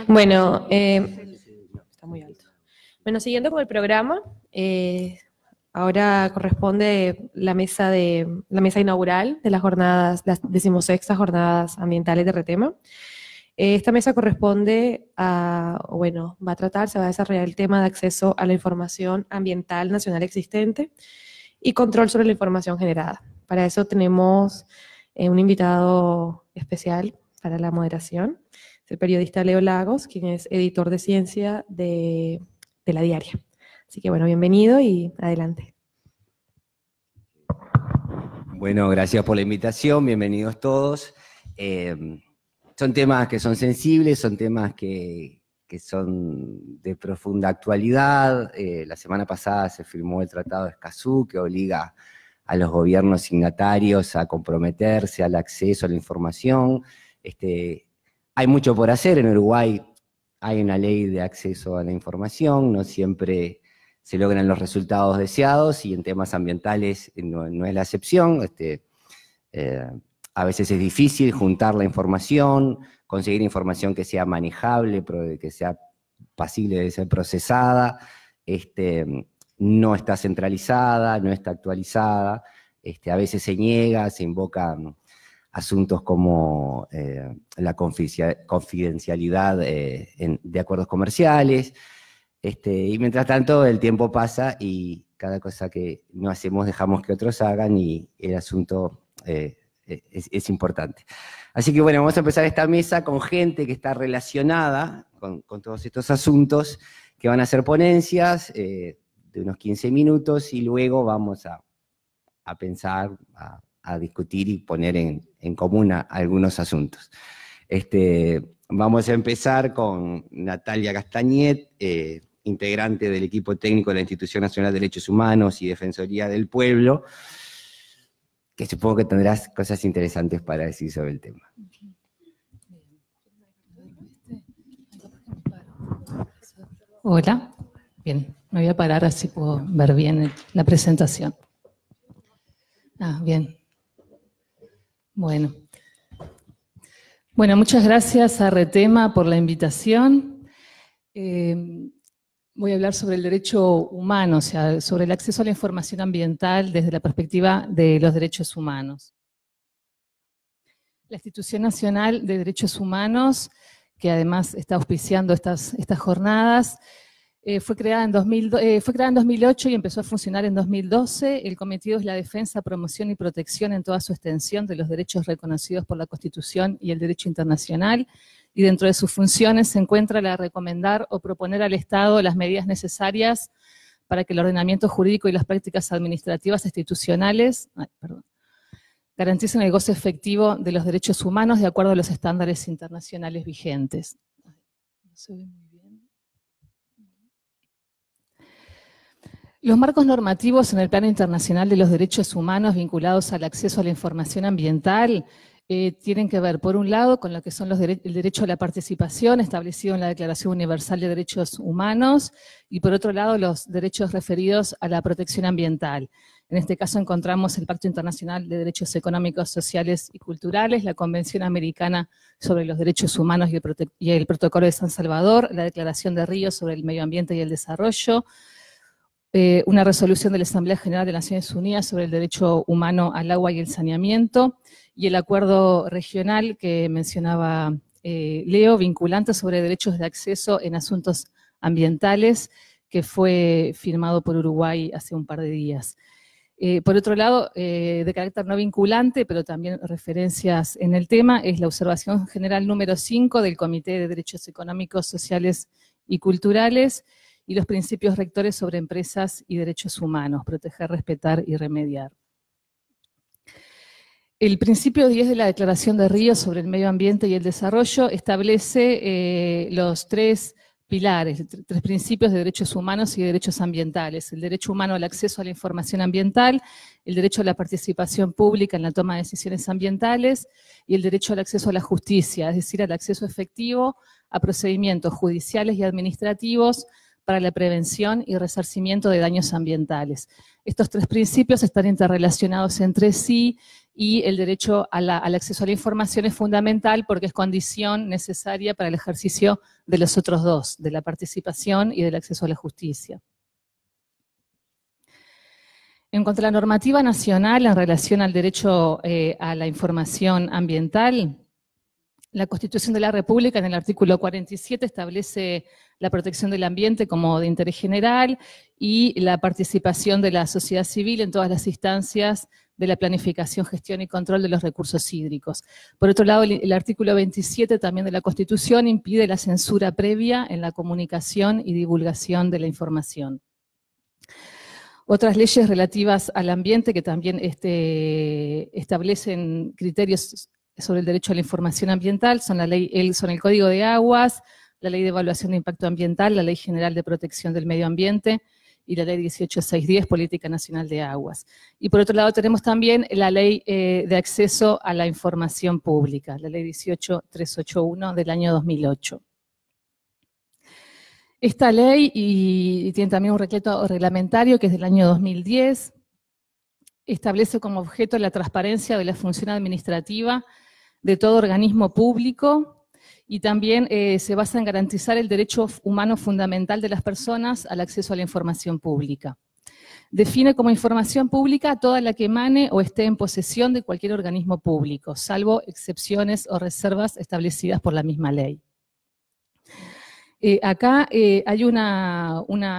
Bueno, está muy alto. Bueno, siguiendo con el programa, ahora corresponde la mesa inaugural de las jornadas, las 16ª jornadas ambientales de Retema. Esta mesa corresponde se va a desarrollar el tema de acceso a la información ambiental nacional existente y control sobre la información generada. Para eso tenemos un invitado especial para la moderación, es el periodista Leo Lagos, quien es editor de ciencia de La Diaria. Así que bueno, bienvenido y adelante. Bueno, gracias por la invitación, bienvenidos todos. Son temas que son sensibles, son temas que son de profunda actualidad. La semana pasada se firmó el Tratado de Escazú, que obliga a los gobiernos signatarios a comprometerse al acceso a la información. Hay mucho por hacer. En Uruguay hay una ley de acceso a la información, no siempre se logran los resultados deseados, y en temas ambientales no es la excepción. A veces es difícil juntar la información, conseguir información que sea manejable, que sea pasible de ser procesada, no está centralizada, no está actualizada, a veces se niega, se invocan asuntos como la confidencialidad de acuerdos comerciales, y mientras tanto el tiempo pasa y cada cosa que no hacemos dejamos que otros hagan, y el asunto es importante. Así que bueno, vamos a empezar esta mesa con gente que está relacionada con todos estos asuntos, que van a hacer ponencias de unos 15 minutos, y luego vamos a pensar, a discutir y poner en común algunos asuntos. Vamos a empezar con Natalia Castañet, integrante del equipo técnico de la Institución Nacional de Derechos Humanos y Defensoría del Pueblo, que supongo que tendrás cosas interesantes para decir sobre el tema. Hola, bien, me voy a parar así puedo ver bien la presentación. Bien. Bueno, muchas gracias a Retema por la invitación. Voy a hablar sobre el derecho humano, o sea, sobre el acceso a la información ambiental desde la perspectiva de los derechos humanos. La Institución Nacional de Derechos Humanos, que además está auspiciando estas jornadas, fue creada en 2008 y empezó a funcionar en 2012. El cometido es la defensa, promoción y protección en toda su extensión de los derechos reconocidos por la Constitución y el derecho internacional, y dentro de sus funciones se encuentra la de recomendar o proponer al Estado las medidas necesarias para que el ordenamiento jurídico y las prácticas administrativas institucionales garanticen el goce efectivo de los derechos humanos de acuerdo a los estándares internacionales vigentes. No se ve muy bien. Los marcos normativos en el plano internacional de los derechos humanos vinculados al acceso a la información ambiental tienen que ver, por un lado, con lo que son el derecho a la participación establecido en la Declaración Universal de Derechos Humanos, y por otro lado, los derechos referidos a la protección ambiental. En este caso encontramos el Pacto Internacional de Derechos Económicos, Sociales y Culturales, la Convención Americana sobre los Derechos Humanos y el Protocolo de San Salvador, la Declaración de Río sobre el Medio Ambiente y el Desarrollo, una resolución de la Asamblea General de Naciones Unidas sobre el derecho humano al agua y el saneamiento, y el acuerdo regional que mencionaba Leo, vinculante sobre derechos de acceso en asuntos ambientales, que fue firmado por Uruguay hace un par de días. Por otro lado, de carácter no vinculante, pero también referencias en el tema, es la observación general número 5 del Comité de Derechos Económicos, Sociales y Culturales, y los principios rectores sobre empresas y derechos humanos: proteger, respetar y remediar. El principio 10 de la Declaración de Río sobre el Medio Ambiente y el Desarrollo establece los tres pilares, tres principios de derechos humanos y de derechos ambientales: el derecho humano al acceso a la información ambiental, el derecho a la participación pública en la toma de decisiones ambientales y el derecho al acceso a la justicia, es decir, al acceso efectivo a procedimientos judiciales y administrativos para la prevención y resarcimiento de daños ambientales. Estos tres principios están interrelacionados entre sí y el derecho al acceso a la información es fundamental porque es condición necesaria para el ejercicio de los otros dos, de la participación y del acceso a la justicia. En cuanto a la normativa nacional en relación al derecho a la información ambiental, la Constitución de la República en el artículo 47 establece la protección del ambiente como de interés general y la participación de la sociedad civil en todas las instancias de la planificación, gestión y control de los recursos hídricos. Por otro lado, el artículo 27 también de la Constitución impide la censura previa en la comunicación y divulgación de la información. Otras leyes relativas al ambiente que también establecen criterios sobre el derecho a la información ambiental son el Código de Aguas, la Ley de Evaluación de Impacto Ambiental, la Ley General de Protección del Medio Ambiente y la Ley 18610, Política Nacional de Aguas. Y por otro lado tenemos también la Ley de Acceso a la Información Pública, la Ley 18381 del año 2008. Esta ley, y tiene también un decreto reglamentario que es del año 2010, establece como objeto la transparencia de la función administrativa de todo organismo público y también se basa en garantizar el derecho humano fundamental de las personas al acceso a la información pública. Define como información pública toda la que emane o esté en posesión de cualquier organismo público, salvo excepciones o reservas establecidas por la misma ley. Acá hay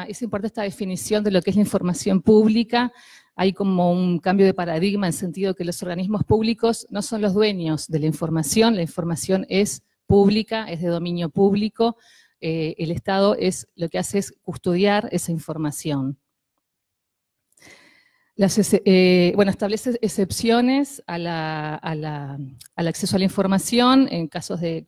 es importante esta definición de lo que es la información pública. Hay como un cambio de paradigma en el sentido que los organismos públicos no son los dueños de la información es pública, es de dominio público, el Estado lo que hace es custodiar esa información. Establece excepciones al acceso a la información en casos de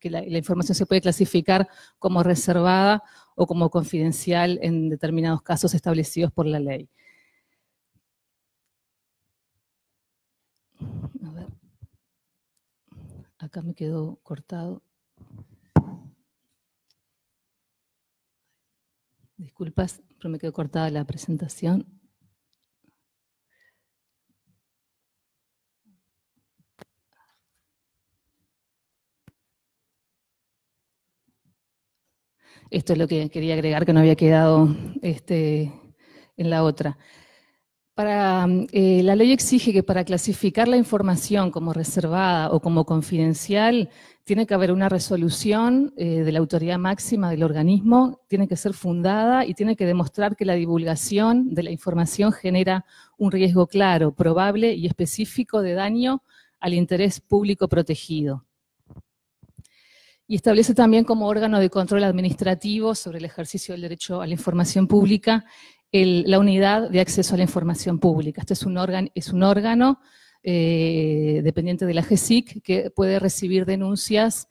que la información se puede clasificar como reservada o como confidencial en determinados casos establecidos por la ley. A ver. Acá me quedó cortado. Disculpas, pero me quedó cortada la presentación. Esto es lo que quería agregar, que no había quedado en la otra. La ley exige que para clasificar la información como reservada o como confidencial, tiene que haber una resolución de la autoridad máxima del organismo, tiene que ser fundada y tiene que demostrar que la divulgación de la información genera un riesgo claro, probable y específico de daño al interés público protegido. Y establece también como órgano de control administrativo sobre el ejercicio del derecho a la información pública la unidad de acceso a la información pública. Este es un órgano dependiente de la GESIC que puede recibir denuncias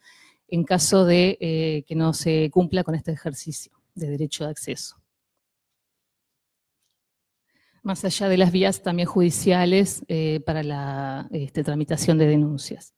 en caso de que no se cumpla con este ejercicio de derecho de acceso. Más allá de las vías también judiciales para la tramitación de denuncias.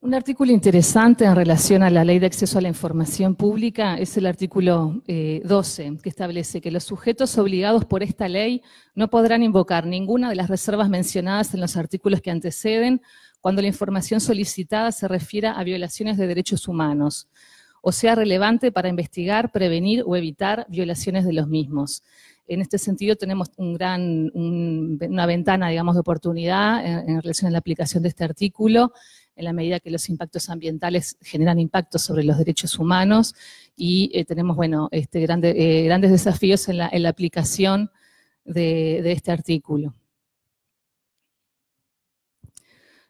Un artículo interesante en relación a la Ley de Acceso a la Información Pública es el artículo 12, que establece que los sujetos obligados por esta ley no podrán invocar ninguna de las reservas mencionadas en los artículos que anteceden cuando la información solicitada se refiera a violaciones de derechos humanos, o sea relevante para investigar, prevenir o evitar violaciones de los mismos. En este sentido tenemos una ventana, digamos, de oportunidad en relación a la aplicación de este artículo, en la medida que los impactos ambientales generan impactos sobre los derechos humanos y tenemos, grandes desafíos en la aplicación de este artículo.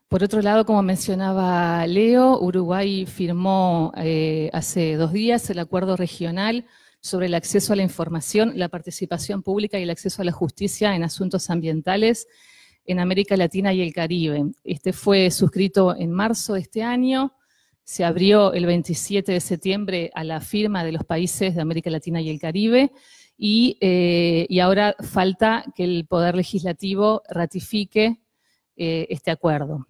Por otro lado, como mencionaba Leo, Uruguay firmó hace 2 días el acuerdo regional sobre el acceso a la información, la participación pública y el acceso a la justicia en asuntos ambientales en América Latina y el Caribe. Este fue suscrito en marzo de este año, se abrió el 27 de septiembre a la firma de los países de América Latina y el Caribe, y ahora falta que el Poder Legislativo ratifique este acuerdo.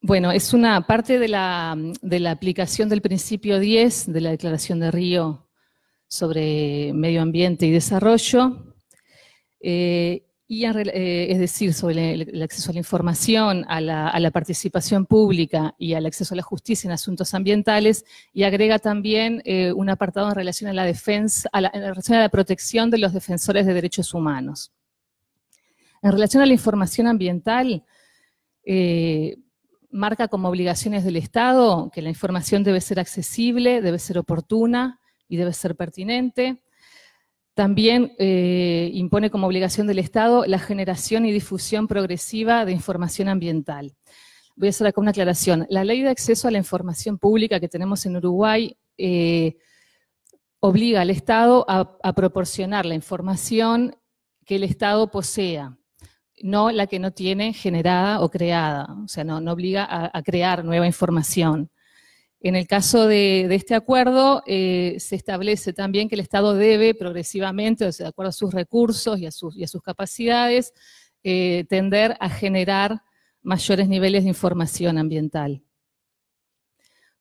Bueno, es una parte de la aplicación del principio 10 de la Declaración de Río sobre Medio Ambiente y Desarrollo, es decir, sobre el acceso a la información, a la participación pública y al acceso a la justicia en asuntos ambientales, y agrega también un apartado en relación a la defensa, en relación a la protección de los defensores de derechos humanos. En relación a la información ambiental, marca como obligaciones del Estado que la información debe ser accesible, debe ser oportuna y debe ser pertinente. También impone como obligación del Estado la generación y difusión progresiva de información ambiental. Voy a hacer acá una aclaración. La ley de acceso a la información pública que tenemos en Uruguay obliga al Estado a proporcionar la información que el Estado posea, no la que no tiene generada o creada, o sea, no obliga a crear nueva información. En el caso de este acuerdo, se establece también que el Estado debe progresivamente, o sea, de acuerdo a sus recursos y a sus capacidades, tender a generar mayores niveles de información ambiental.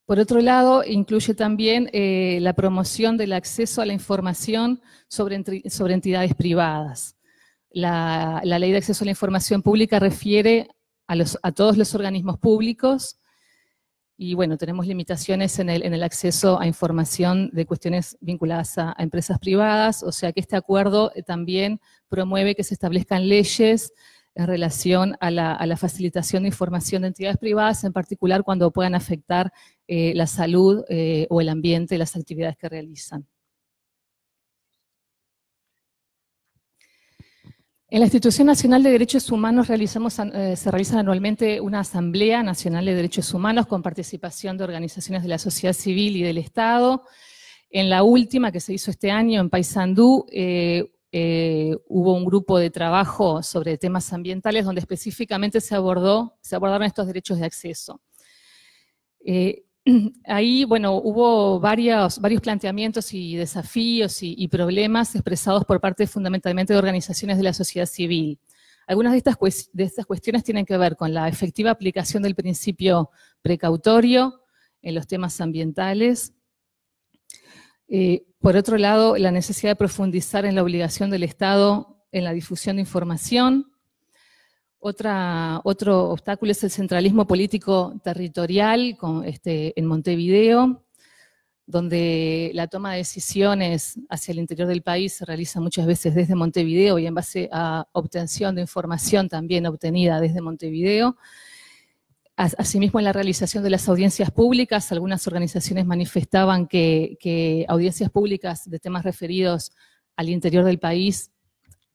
Por otro lado, incluye también la promoción del acceso a la información sobre entidades privadas. La ley de acceso a la información pública refiere a todos los organismos públicos y, bueno, tenemos limitaciones en el acceso a información de cuestiones vinculadas a empresas privadas, o sea que este acuerdo también promueve que se establezcan leyes en relación a la facilitación de información de entidades privadas, en particular cuando puedan afectar la salud o el ambiente, las actividades que realizan. En la Institución Nacional de Derechos Humanos se realiza anualmente una Asamblea Nacional de Derechos Humanos con participación de organizaciones de la sociedad civil y del Estado. En la última, que se hizo este año en Paysandú, hubo un grupo de trabajo sobre temas ambientales donde específicamente se abordaron estos derechos de acceso. Ahí, bueno, hubo varios planteamientos y desafíos y problemas expresados por parte fundamentalmente de organizaciones de la sociedad civil. Algunas de estas cuestiones tienen que ver con la efectiva aplicación del principio precautorio en los temas ambientales. Por otro lado, la necesidad de profundizar en la obligación del Estado en la difusión de información. Otro obstáculo es el centralismo político territorial en Montevideo, donde la toma de decisiones hacia el interior del país se realiza muchas veces desde Montevideo y en base a obtención de información también obtenida desde Montevideo. Asimismo, en la realización de las audiencias públicas, algunas organizaciones manifestaban que audiencias públicas de temas referidos al interior del país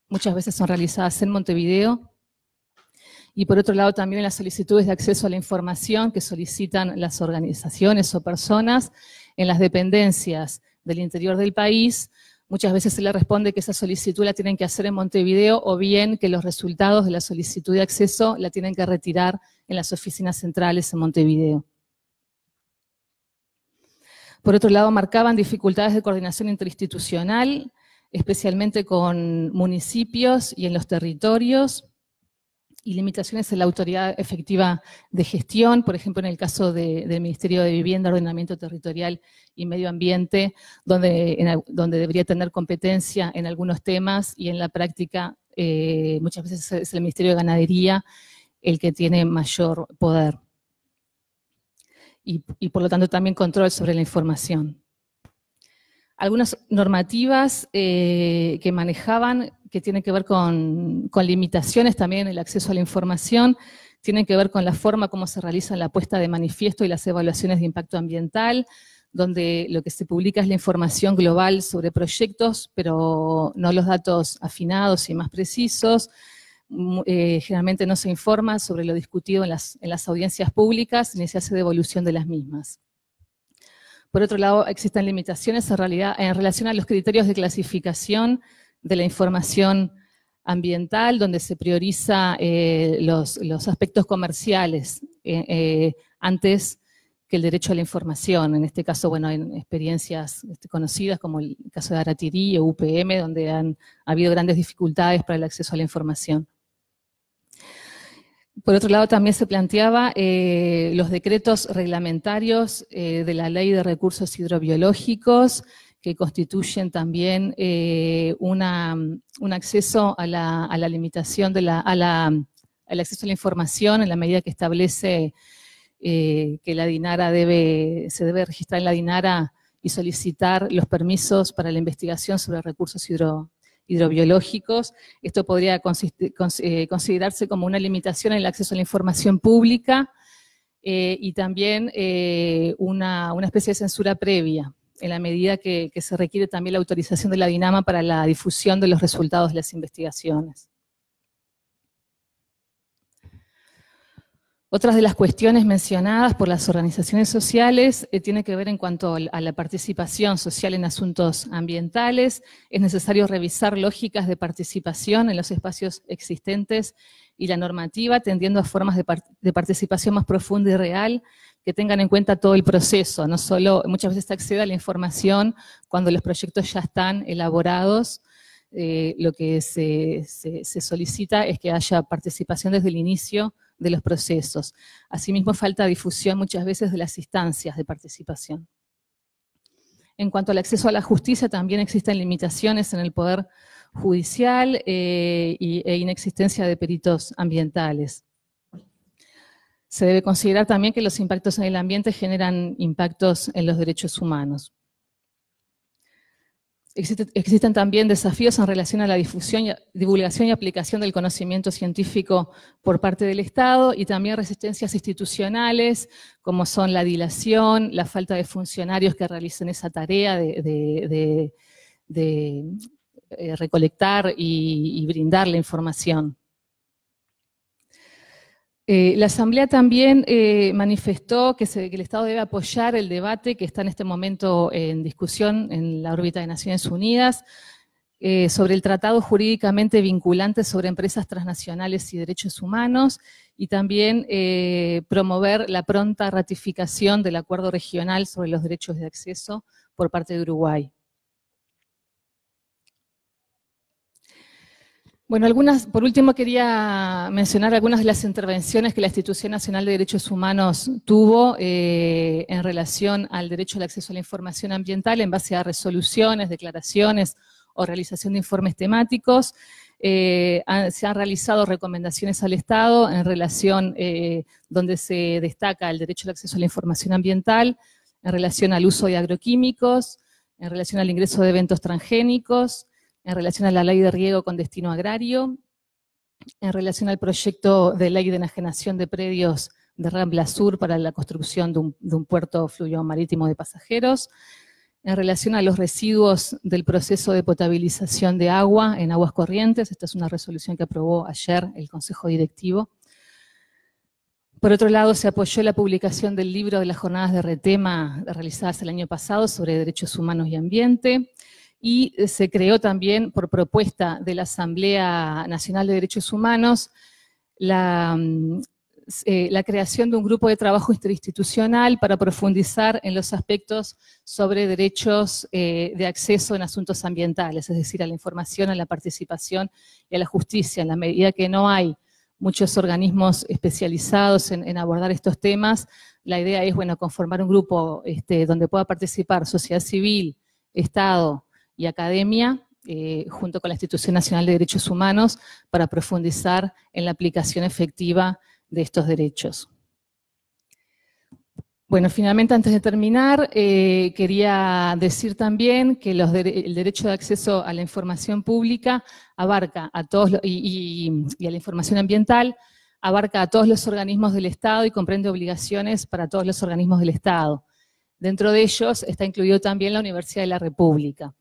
muchas veces son realizadas en Montevideo. Y por otro lado también las solicitudes de acceso a la información que solicitan las organizaciones o personas en las dependencias del interior del país, muchas veces se le responde que esa solicitud la tienen que hacer en Montevideo o bien que los resultados de la solicitud de acceso la tienen que retirar en las oficinas centrales en Montevideo. Por otro lado, marcaban dificultades de coordinación interinstitucional, especialmente con municipios y en los territorios, y limitaciones en la autoridad efectiva de gestión, por ejemplo, en el caso del Ministerio de Vivienda, Ordenamiento Territorial y Medio Ambiente, donde debería tener competencia en algunos temas y en la práctica muchas veces es el Ministerio de Ganadería el que tiene mayor poder. Y por lo tanto también control sobre la información. Algunas normativas que manejaban, que tienen que ver con limitaciones también en el acceso a la información, tienen que ver con la forma como se realiza la puesta de manifiesto y las evaluaciones de impacto ambiental, donde lo que se publica es la información global sobre proyectos, pero no los datos afinados y más precisos. Generalmente no se informa sobre lo discutido en las audiencias públicas, ni se hace devolución de las mismas. Por otro lado, existen limitaciones en relación a los criterios de clasificación de la información ambiental, donde se prioriza los aspectos comerciales antes que el derecho a la información. En este caso, bueno, hay experiencias conocidas como el caso de Aratirí o UPM, donde ha habido grandes dificultades para el acceso a la información. Por otro lado, también se planteaba los decretos reglamentarios de la Ley de Recursos Hidrobiológicos, que constituyen también un acceso a la limitación al acceso a la información en la medida que establece que la DINARA se debe registrar en la DINARA y solicitar los permisos para la investigación sobre recursos hidrobiológicos. Esto podría considerarse como una limitación en el acceso a la información pública y también una especie de censura previa, en la medida que se requiere también la autorización de la DINAMA para la difusión de los resultados de las investigaciones. Otras de las cuestiones mencionadas por las organizaciones sociales tiene que ver en cuanto a la participación social en asuntos ambientales. Es necesario revisar lógicas de participación en los espacios existentes y la normativa, tendiendo a formas de participación más profunda y real, que tengan en cuenta todo el proceso, no solo, muchas veces se accede a la información cuando los proyectos ya están elaborados. Lo que se solicita es que haya participación desde el inicio de los procesos. Asimismo, falta difusión muchas veces de las instancias de participación. En cuanto al acceso a la justicia, también existen limitaciones en el poder judicial e inexistencia de peritos ambientales. Se debe considerar también que los impactos en el ambiente generan impactos en los derechos humanos. Existen también desafíos en relación a la divulgación y aplicación del conocimiento científico por parte del Estado y también resistencias institucionales, como son la dilación, la falta de funcionarios que realicen esa tarea de recolectar y brindar la información. La Asamblea también manifestó que el Estado debe apoyar el debate que está en este momento en discusión en la órbita de Naciones Unidas sobre el tratado jurídicamente vinculante sobre empresas transnacionales y derechos humanos y también promover la pronta ratificación del acuerdo regional sobre los derechos de acceso por parte de Uruguay. Bueno, por último quería mencionar algunas de las intervenciones que la Institución Nacional de Derechos Humanos tuvo en relación al derecho al acceso a la información ambiental en base a resoluciones, declaraciones o realización de informes temáticos. Se han realizado recomendaciones al Estado en relación donde se destaca el derecho al acceso a la información ambiental, en relación al uso de agroquímicos, en relación al ingreso de eventos transgénicos, en relación a la ley de riego con destino agrario, en relación al proyecto de ley de enajenación de predios de Rambla Sur para la construcción de un puerto fluvial marítimo de pasajeros, en relación a los residuos del proceso de potabilización de agua en aguas corrientes. Esta es una resolución que aprobó ayer el Consejo Directivo. Por otro lado, se apoyó la publicación del libro de las jornadas de Retema realizadas el año pasado sobre derechos humanos y ambiente. Y se creó también, por propuesta de la Asamblea Nacional de Derechos Humanos, la creación de un grupo de trabajo interinstitucional para profundizar en los aspectos sobre derechos de acceso en asuntos ambientales, es decir, a la información, a la participación y a la justicia. En la medida que no hay muchos organismos especializados en abordar estos temas, la idea es, bueno, conformar un grupo donde pueda participar sociedad civil, Estado y academia, junto con la Institución Nacional de Derechos Humanos, para profundizar en la aplicación efectiva de estos derechos. Bueno, finalmente, antes de terminar, quería decir también que el derecho de acceso a la información pública abarca a todos, y a la información ambiental, abarca a todos los organismos del Estado y comprende obligaciones para todos los organismos del Estado. Dentro de ellos está incluido también la Universidad de la República.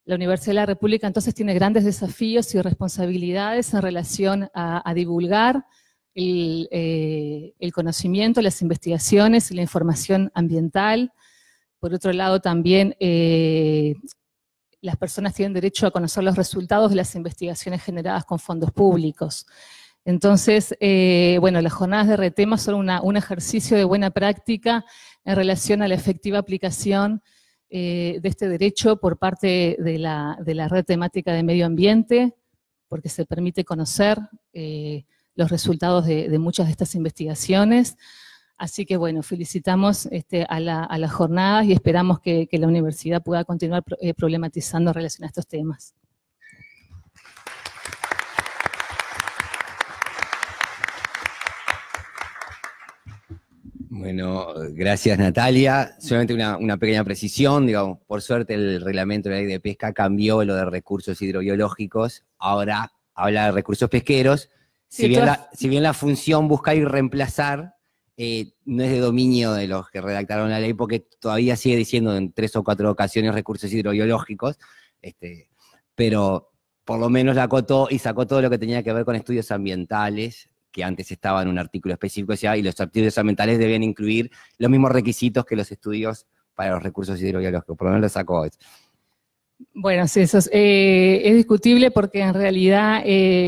La Universidad de la República entonces tiene grandes desafíos y responsabilidades en relación a divulgar el conocimiento, las investigaciones y la información ambiental. Por otro lado, también las personas tienen derecho a conocer los resultados de las investigaciones generadas con fondos públicos. Entonces, bueno, las jornadas de RETEMA son un ejercicio de buena práctica en relación a la efectiva aplicación de este derecho por parte de la red temática de medio ambiente, porque se permite conocer los resultados de muchas de estas investigaciones. Así que bueno, felicitamos a las jornadas y esperamos que la universidad pueda continuar problematizando en relación a estos temas. Bueno, gracias Natalia. Solamente una pequeña precisión, digamos, por suerte el reglamento de la ley de pesca cambió lo de recursos hidrobiológicos, ahora habla de recursos pesqueros. Si bien la función buscar y reemplazar no es de dominio de los que redactaron la ley, porque todavía sigue diciendo en 3 o 4 ocasiones recursos hidrobiológicos, pero por lo menos la acotó y sacó todo lo que tenía que ver con estudios ambientales, que antes estaba en un artículo específico, y los estudios ambientales deben incluir los mismos requisitos que los estudios para los recursos hidrobiológicos, por lo menos lo sacó eso. Bueno, sí, eso es discutible porque en realidad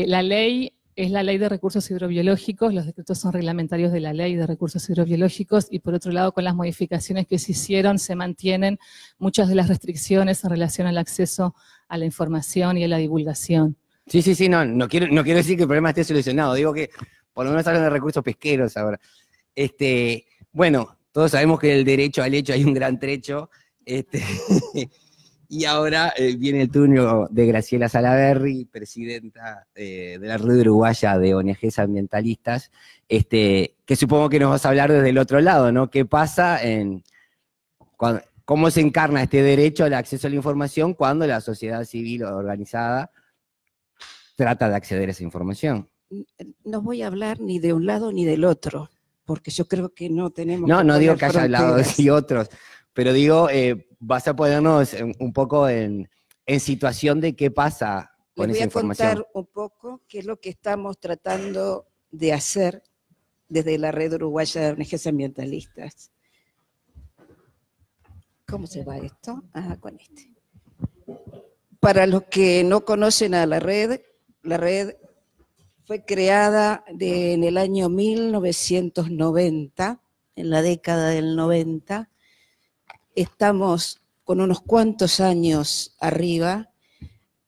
la ley es la ley de recursos hidrobiológicos, los decretos son reglamentarios de la ley de recursos hidrobiológicos, y por otro lado, con las modificaciones que se hicieron, se mantienen muchas de las restricciones en relación al acceso a la información y a la divulgación. Sí, no quiero decir que el problema esté solucionado, digo que por lo menos hablan de recursos pesqueros ahora. Bueno, todos sabemos que del derecho al hecho hay un gran trecho, y ahora viene el turno de Graciela Salaberry, presidenta de la Red Uruguaya de ONGs Ambientalistas, que supongo que nos vas a hablar desde el otro lado, ¿no? ¿Qué pasa cómo se encarna este derecho al acceso a la información cuando la sociedad civil organizada trata de acceder a esa información? No voy a hablar ni de un lado ni del otro, porque yo creo que no tenemos que No digo que haya fronteras. lados y otros, pero digo, vas a ponernos un poco en situación de qué pasa con esa información. Les voy a contar un poco qué es lo que estamos tratando de hacer desde la Red Uruguaya de ONGs Ambientalistas. ¿Cómo se va esto? Con este. Para los que no conocen a la red fue creada en el año 1990, en la década del 90. Estamos con unos cuantos años arriba.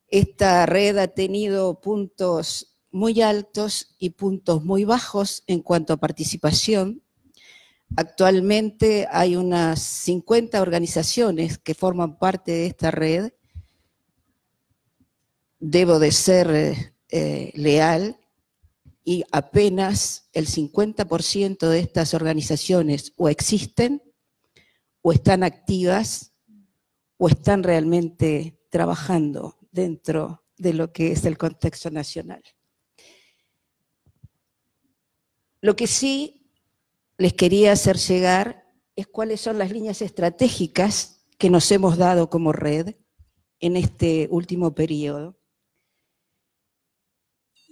Esta red ha tenido puntos muy altos y puntos muy bajos en cuanto a participación. Actualmente hay unas 50 organizaciones que forman parte de esta red. Debo de ser leal, y apenas el 50% de estas organizaciones o existen, o están activas, o están realmente trabajando dentro de lo que es el contexto nacional. Lo que sí les quería hacer llegar es cuáles son las líneas estratégicas que nos hemos dado como red en este último periodo.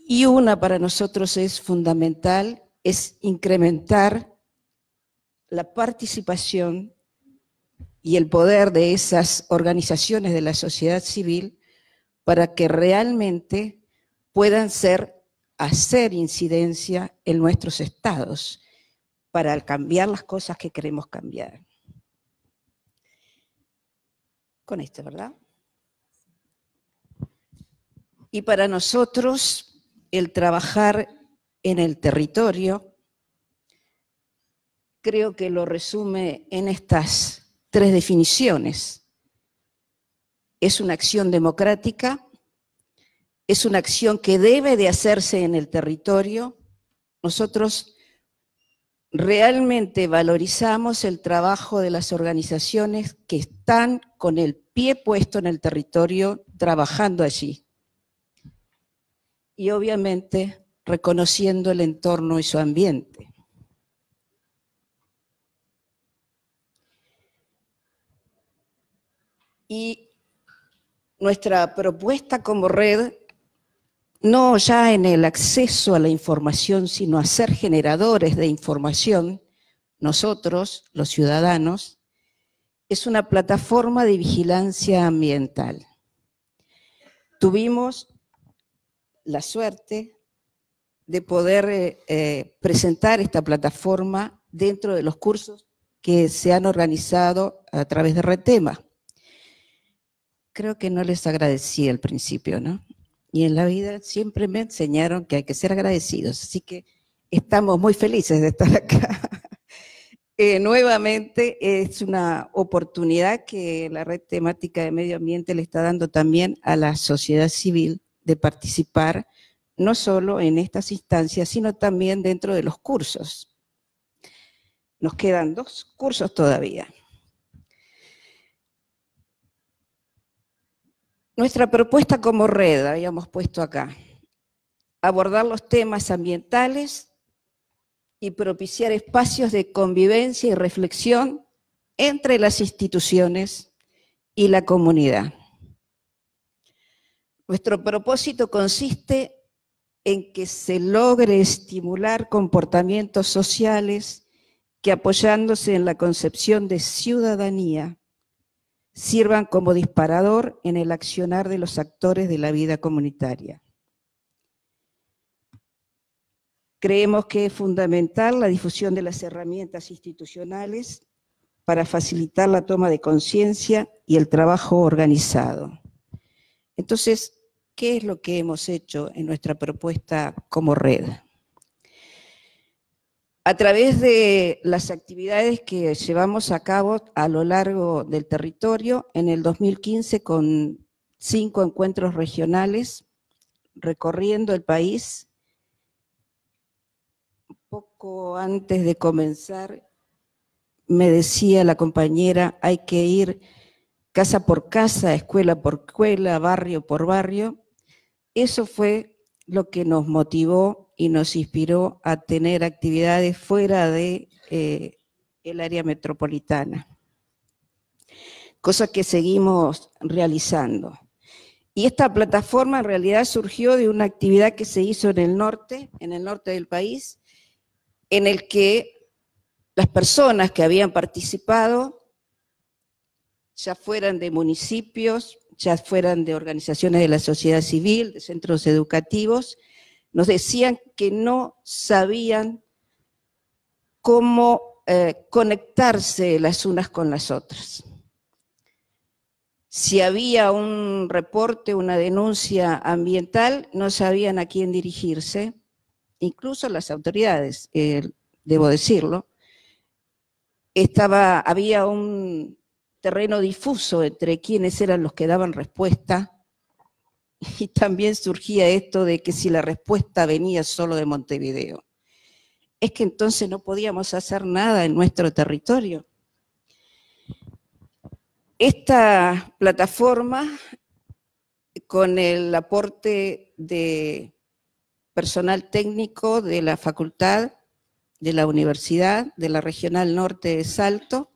Y una para nosotros es fundamental, es incrementar la participación y el poder de esas organizaciones de la sociedad civil para que realmente puedan hacer incidencia en nuestros estados, para cambiar las cosas que queremos cambiar. Con esto, ¿verdad? Y para nosotros, el trabajar en el territorio, creo que lo resume en estas 3 definiciones. Es una acción democrática, es una acción que debe de hacerse en el territorio. Nosotros realmente valorizamos el trabajo de las organizaciones que están con el pie puesto en el territorio, trabajando allí. Y obviamente reconociendo el entorno y su ambiente. Y nuestra propuesta como red, no ya en el acceso a la información, sino a ser generadores de información, nosotros, los ciudadanos, es una plataforma de vigilancia ambiental. Tuvimos la suerte de poder presentar esta plataforma dentro de los cursos que se han organizado a través de Retema. Creo que no les agradecí al principio, ¿no? Y en la vida siempre me enseñaron que hay que ser agradecidos, así que estamos muy felices de estar acá. Nuevamente es una oportunidad que la Red Temática de Medio Ambiente le está dando también a la sociedad civil de participar, no solo en estas instancias, sino también dentro de los cursos. Nos quedan 2 cursos todavía. Nuestra propuesta como red, habíamos puesto acá, abordar los temas ambientales y propiciar espacios de convivencia y reflexión entre las instituciones y la comunidad. Nuestro propósito consiste en que se logre estimular comportamientos sociales que, apoyándose en la concepción de ciudadanía, sirvan como disparador en el accionar de los actores de la vida comunitaria. Creemos que es fundamental la difusión de las herramientas institucionales para facilitar la toma de conciencia y el trabajo organizado. Entonces, ¿qué es lo que hemos hecho en nuestra propuesta como red? A través de las actividades que llevamos a cabo a lo largo del territorio, en el 2015 con 5 encuentros regionales, recorriendo el país. Un poco antes de comenzar, me decía la compañera, hay que ir casa por casa, escuela por escuela, barrio por barrio. Eso fue lo que nos motivó y nos inspiró a tener actividades fuera de el área metropolitana, cosa que seguimos realizando. Y esta plataforma en realidad surgió de una actividad que se hizo en el norte del país, en el que las personas que habían participado, ya fueran de municipios, ya fueran de organizaciones de la sociedad civil, de centros educativos, nos decían que no sabían cómo conectarse las unas con las otras. Si había un reporte, una denuncia ambiental, no sabían a quién dirigirse, incluso las autoridades, debo decirlo. Había un terreno difuso entre quienes eran los que daban respuesta, y también surgía esto de que si la respuesta venía solo de Montevideo, es que entonces no podíamos hacer nada en nuestro territorio. Esta plataforma, con el aporte de personal técnico de la facultad, de la universidad, de la Regional Norte de Salto,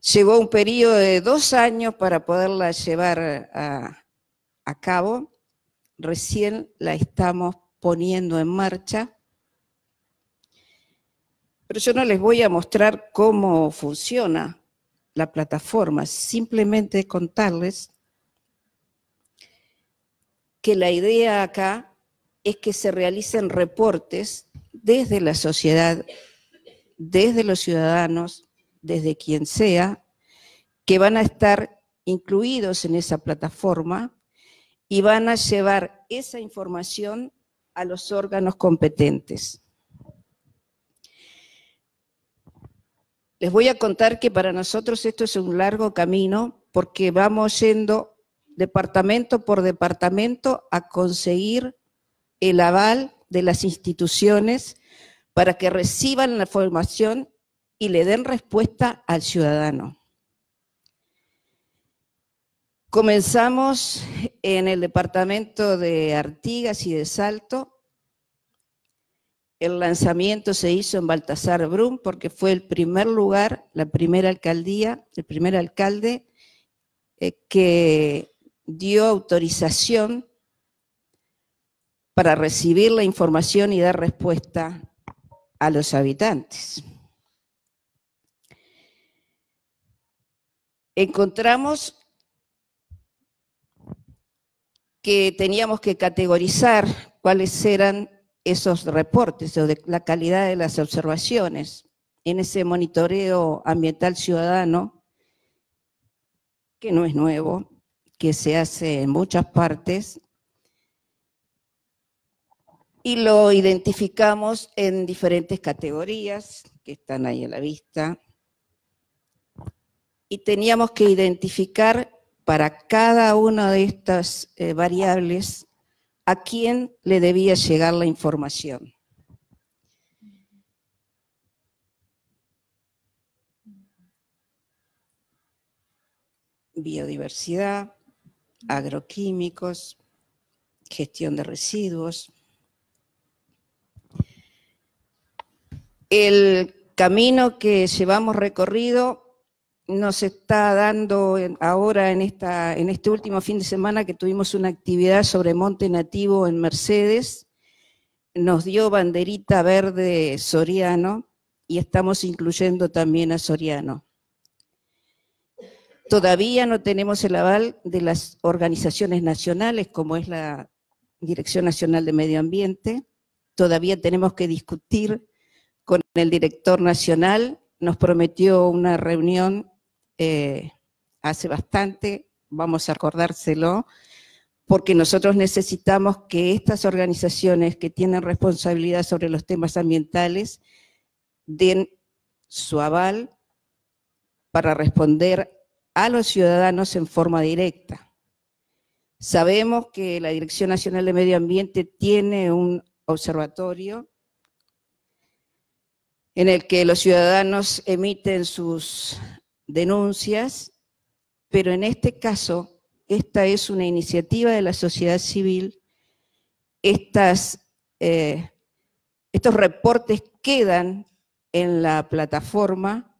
llevó un periodo de 2 años para poderla llevar a cabo. Recién la estamos poniendo en marcha. Pero yo no les voy a mostrar cómo funciona la plataforma, simplemente contarles que la idea acá es que se realicen reportes desde la sociedad, desde los ciudadanos, desde quien sea, que van a estar incluidos en esa plataforma y van a llevar esa información a los órganos competentes. Les voy a contar que para nosotros esto es un largo camino porque vamos yendo departamento por departamento a conseguir el aval de las instituciones para que reciban la información y le den respuesta al ciudadano. Comenzamos en el departamento de Artigas y de Salto. El lanzamiento se hizo en Baltasar Brum porque fue el primer lugar, la primera alcaldía, el primer alcalde que dio autorización para recibir la información y dar respuesta a los habitantes. Encontramos que teníamos que categorizar cuáles eran esos reportes o de la calidad de las observaciones en ese monitoreo ambiental ciudadano, que no es nuevo, que se hace en muchas partes, y lo identificamos en diferentes categorías que están ahí a la vista, y teníamos que identificar para cada una de estas variables a quién le debía llegar la información. Biodiversidad, agroquímicos, gestión de residuos. El camino que llevamos recorrido nos está dando ahora en este último fin de semana que tuvimos una actividad sobre monte nativo en Mercedes, nos dio banderita verde Soriano y estamos incluyendo también a Soriano. Todavía no tenemos el aval de las organizaciones nacionales, como es la Dirección Nacional de Medio Ambiente. Todavía tenemos que discutir con el director nacional. Nos prometió una reunión hace bastante, vamos a acordárselo, porque nosotros necesitamos que estas organizaciones que tienen responsabilidad sobre los temas ambientales den su aval para responder a los ciudadanos en forma directa. Sabemos que la Dirección Nacional de Medio Ambiente tiene un observatorio en el que los ciudadanos emiten sus denuncias, pero en este caso, esta es una iniciativa de la sociedad civil. Estos reportes quedan en la plataforma,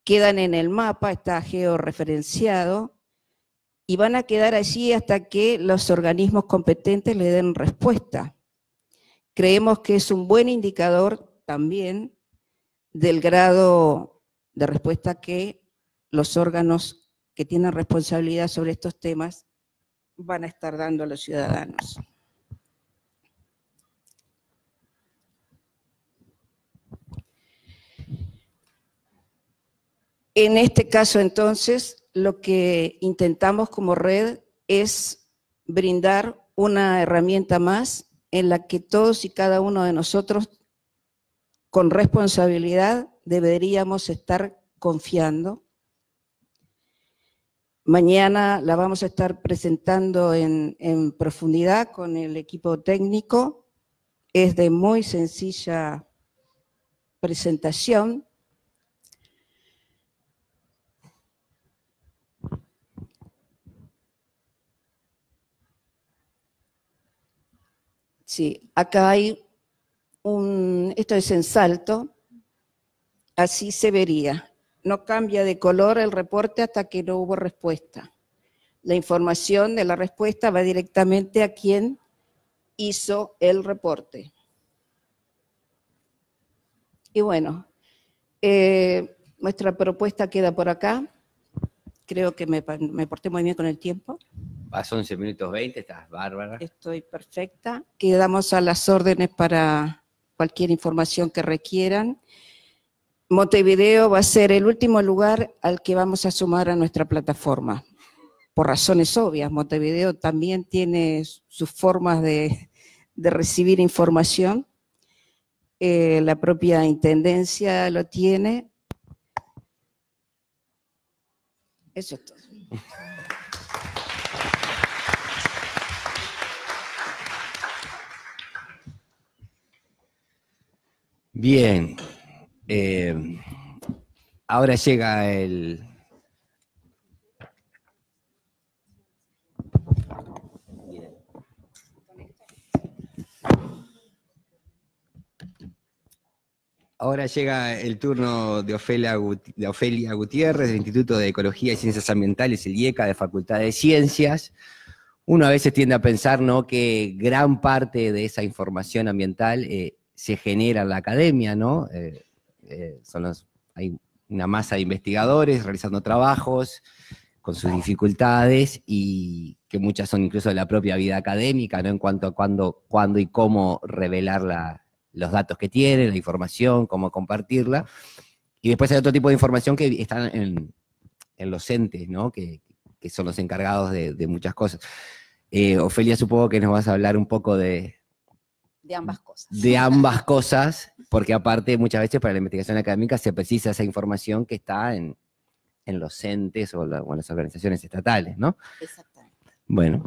quedan en el mapa, está georreferenciado, y van a quedar allí hasta que los organismos competentes le den respuesta. Creemos que es un buen indicador también del grado de respuesta que los órganos que tienen responsabilidad sobre estos temas van a estar dando a los ciudadanos. En este caso, entonces, lo que intentamos como red es brindar una herramienta más en la que todos y cada uno de nosotros, con responsabilidad, deberíamos estar confiando. Mañana la vamos a estar presentando en profundidad con el equipo técnico. Es de muy sencilla presentación. Sí, acá hay esto es en salto, así se vería. No cambia de color el reporte hasta que no hubo respuesta. La información de la respuesta va directamente a quien hizo el reporte. Y bueno, nuestra propuesta queda por acá. Creo que me porté muy bien con el tiempo. Vas 11 minutos 20, estás bárbara. Estoy perfecta. Quedamos a las órdenes para cualquier información que requieran. Montevideo va a ser el último lugar al que vamos a sumar a nuestra plataforma. Por razones obvias, Montevideo también tiene sus formas de recibir información. La propia intendencia lo tiene. Eso es todo. Bien. Ahora llega el... Ahora llega el turno de Ofelia Gutiérrez, del Instituto de Ecología y Ciencias Ambientales, el IECA, de Facultad de Ciencias. Uno a veces tiende a pensar, ¿no?, que gran parte de esa información ambiental se genera en la academia, ¿no? Hay una masa de investigadores realizando trabajos sus dificultades, y que muchas son incluso de la propia vida académica, ¿no? En cuanto a cuándo y cómo revelar los datos que tiene, la información, cómo compartirla. Y después hay otro tipo de información que está en los entes, ¿no? Que son los encargados de muchas cosas. Ofelia, supongo que nos vas a hablar un poco de ambas cosas. De ambas cosas, porque aparte muchas veces para la investigación académica se precisa esa información que está en los entes o en las organizaciones estatales, ¿no? Exactamente. Bueno.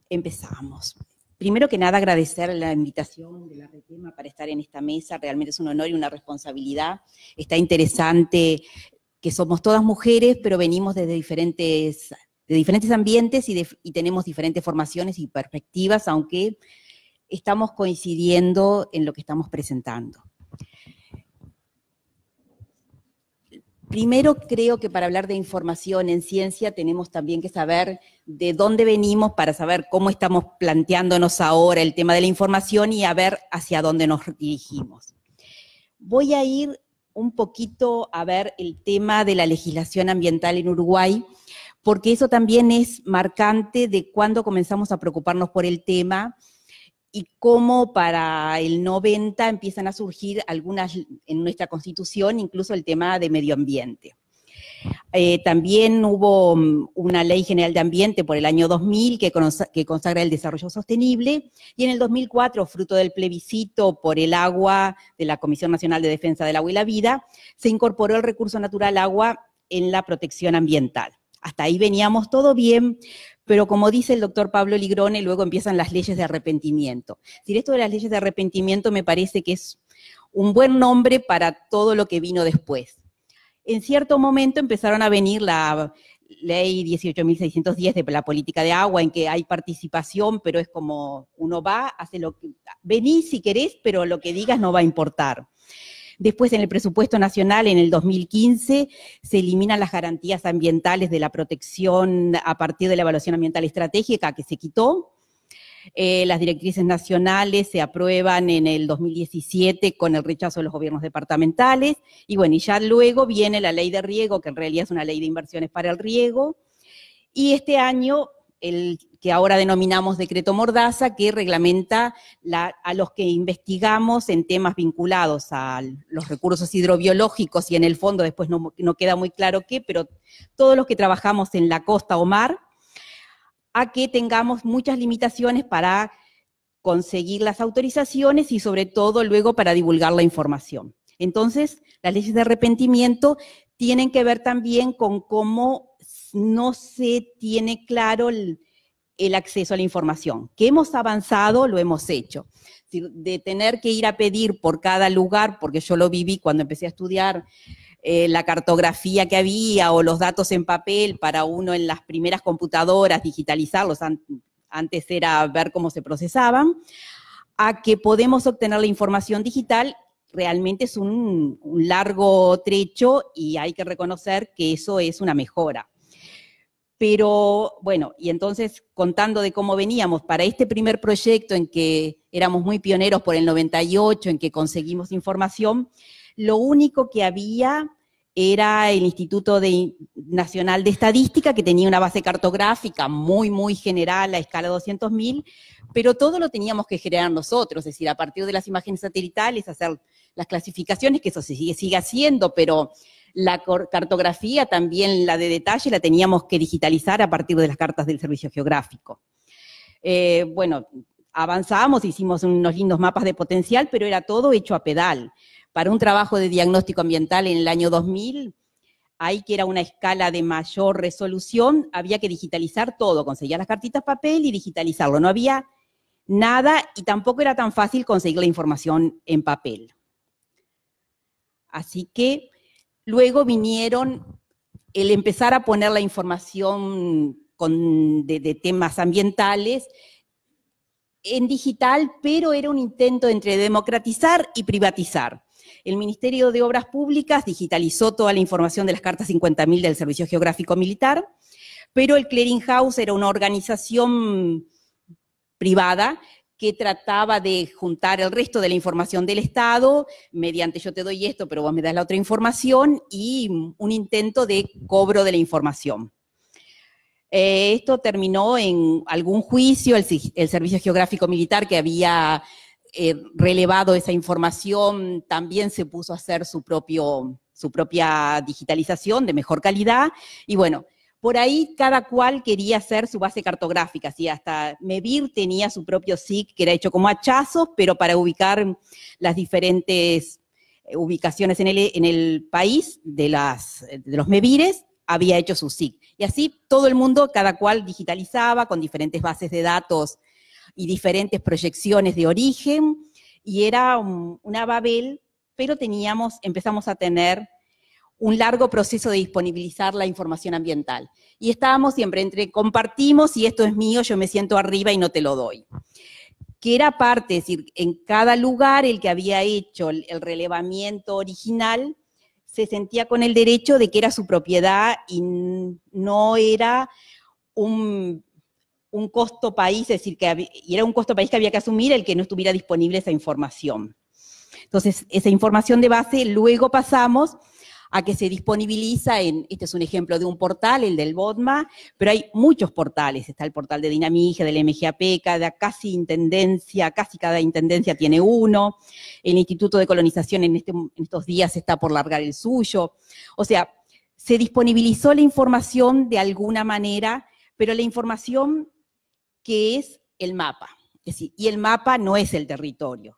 Empezamos. Primero que nada, agradecer la invitación de la Retema para estar en esta mesa. Realmente es un honor y una responsabilidad. Está interesante que somos todas mujeres, pero venimos desde diferentes ambientes y tenemos diferentes formaciones y perspectivas, aunque estamos coincidiendo en lo que estamos presentando. Primero, creo que para hablar de información en ciencia tenemos también que saber de dónde venimos para saber cómo estamos planteándonos ahora el tema de la información y a ver hacia dónde nos dirigimos. Voy a ir un poquito a ver el tema de la legislación ambiental en Uruguay, porque eso también es marcante de cuándo comenzamos a preocuparnos por el tema y cómo para el 90 empiezan a surgir algunas en nuestra Constitución, incluso el tema de medio ambiente. También hubo una Ley General de Ambiente por el año 2000 que consagra el desarrollo sostenible, y en el 2004, fruto del plebiscito por el agua de la Comisión Nacional de Defensa del Agua y la Vida, se incorporó el recurso natural agua en la protección ambiental. Hasta ahí veníamos todo bien, pero como dice el doctor Pablo Ligrone, luego empiezan las leyes de arrepentimiento. Esto de las leyes de arrepentimiento me parece que es un buen nombre para todo lo que vino después. En cierto momento empezaron a venir la ley 18.610 de la política de agua, en que hay participación, pero es como uno va, hace lo que... Venís si querés, pero lo que digas no va a importar. Después, en el presupuesto nacional, en el 2015, se eliminan las garantías ambientales de la protección a partir de la evaluación ambiental estratégica, que se quitó. Las directrices nacionales se aprueban en el 2017 con el rechazo de los gobiernos departamentales. Y bueno, y ya luego viene la ley de riego, que en realidad es una ley de inversiones para el riego. Y este año, el que ahora denominamos decreto Mordaza, que reglamenta a los que investigamos en temas vinculados a los recursos hidrobiológicos, y en el fondo después no queda muy claro qué, pero todos los que trabajamos en la costa o mar, a que tengamos muchas limitaciones para conseguir las autorizaciones y sobre todo luego para divulgar la información. Entonces, las leyes de arrepentimiento tienen que ver también con cómo no se tiene claro el acceso a la información. Que hemos avanzado, lo hemos hecho. De tener que ir a pedir por cada lugar, porque yo lo viví cuando empecé a estudiar la cartografía que había o los datos en papel para uno en las primeras computadoras, digitalizarlos, antes era ver cómo se procesaban, a que podemos obtener la información digital, realmente es un largo trecho y hay que reconocer que eso es una mejora. Pero bueno, y entonces contando de cómo veníamos, para este primer proyecto en que éramos muy pioneros por el 98, en que conseguimos información, lo único que había era el Instituto Nacional de Estadística, que tenía una base cartográfica muy, muy general a escala 200.000, pero todo lo teníamos que generar nosotros, es decir, a partir de las imágenes satelitales, hacer las clasificaciones, que eso se sigue haciendo, pero la cartografía también, la de detalle, la teníamos que digitalizar a partir de las cartas del Servicio Geográfico. Bueno, avanzamos, hicimos unos lindos mapas de potencial, pero era todo hecho a pedal. Para un trabajo de diagnóstico ambiental en el año 2000, ahí que era una escala de mayor resolución, había que digitalizar todo, conseguir las cartitas papel y digitalizarlo. No había nada y tampoco era tan fácil conseguir la información en papel. Así que luego vinieron el empezar a poner la información de temas ambientales en digital, pero era un intento entre democratizar y privatizar. El Ministerio de Obras Públicas digitalizó toda la información de las cartas 50.000 del Servicio Geográfico Militar, pero el Clearing House era una organización privada que trataba de juntar el resto de la información del Estado, mediante yo te doy esto, pero vos me das la otra información, y un intento de cobro de la información. Esto terminó en algún juicio, el Servicio Geográfico Militar, que había relevado esa información, también se puso a hacer su propia digitalización de mejor calidad, y bueno, por ahí cada cual quería hacer su base cartográfica, ¿sí? Hasta Mebir tenía su propio SIC que era hecho como hachazos, pero para ubicar las diferentes ubicaciones en el país de los Mebires, había hecho su SIC. Y así todo el mundo, cada cual digitalizaba con diferentes bases de datos y diferentes proyecciones de origen, y era una Babel, pero empezamos a tener un largo proceso de disponibilizar la información ambiental. Y estábamos siempre entre compartimos y esto es mío, yo me siento arriba y no te lo doy. Que era parte, es decir, en cada lugar el que había hecho el relevamiento original se sentía con el derecho de que era su propiedad y no era un costo país, es decir, y era un costo país que había que asumir el que no estuviera disponible esa información. Entonces, esa información de base luego pasamos a que se disponibiliza este es un ejemplo de un portal, el del BODMA, pero hay muchos portales, está el portal de Dinamige, del MGAP, casi cada intendencia tiene uno, el Instituto de Colonización en estos días está por largar el suyo, o sea, se disponibilizó la información de alguna manera, pero la información que es el mapa, es decir, y el mapa no es el territorio.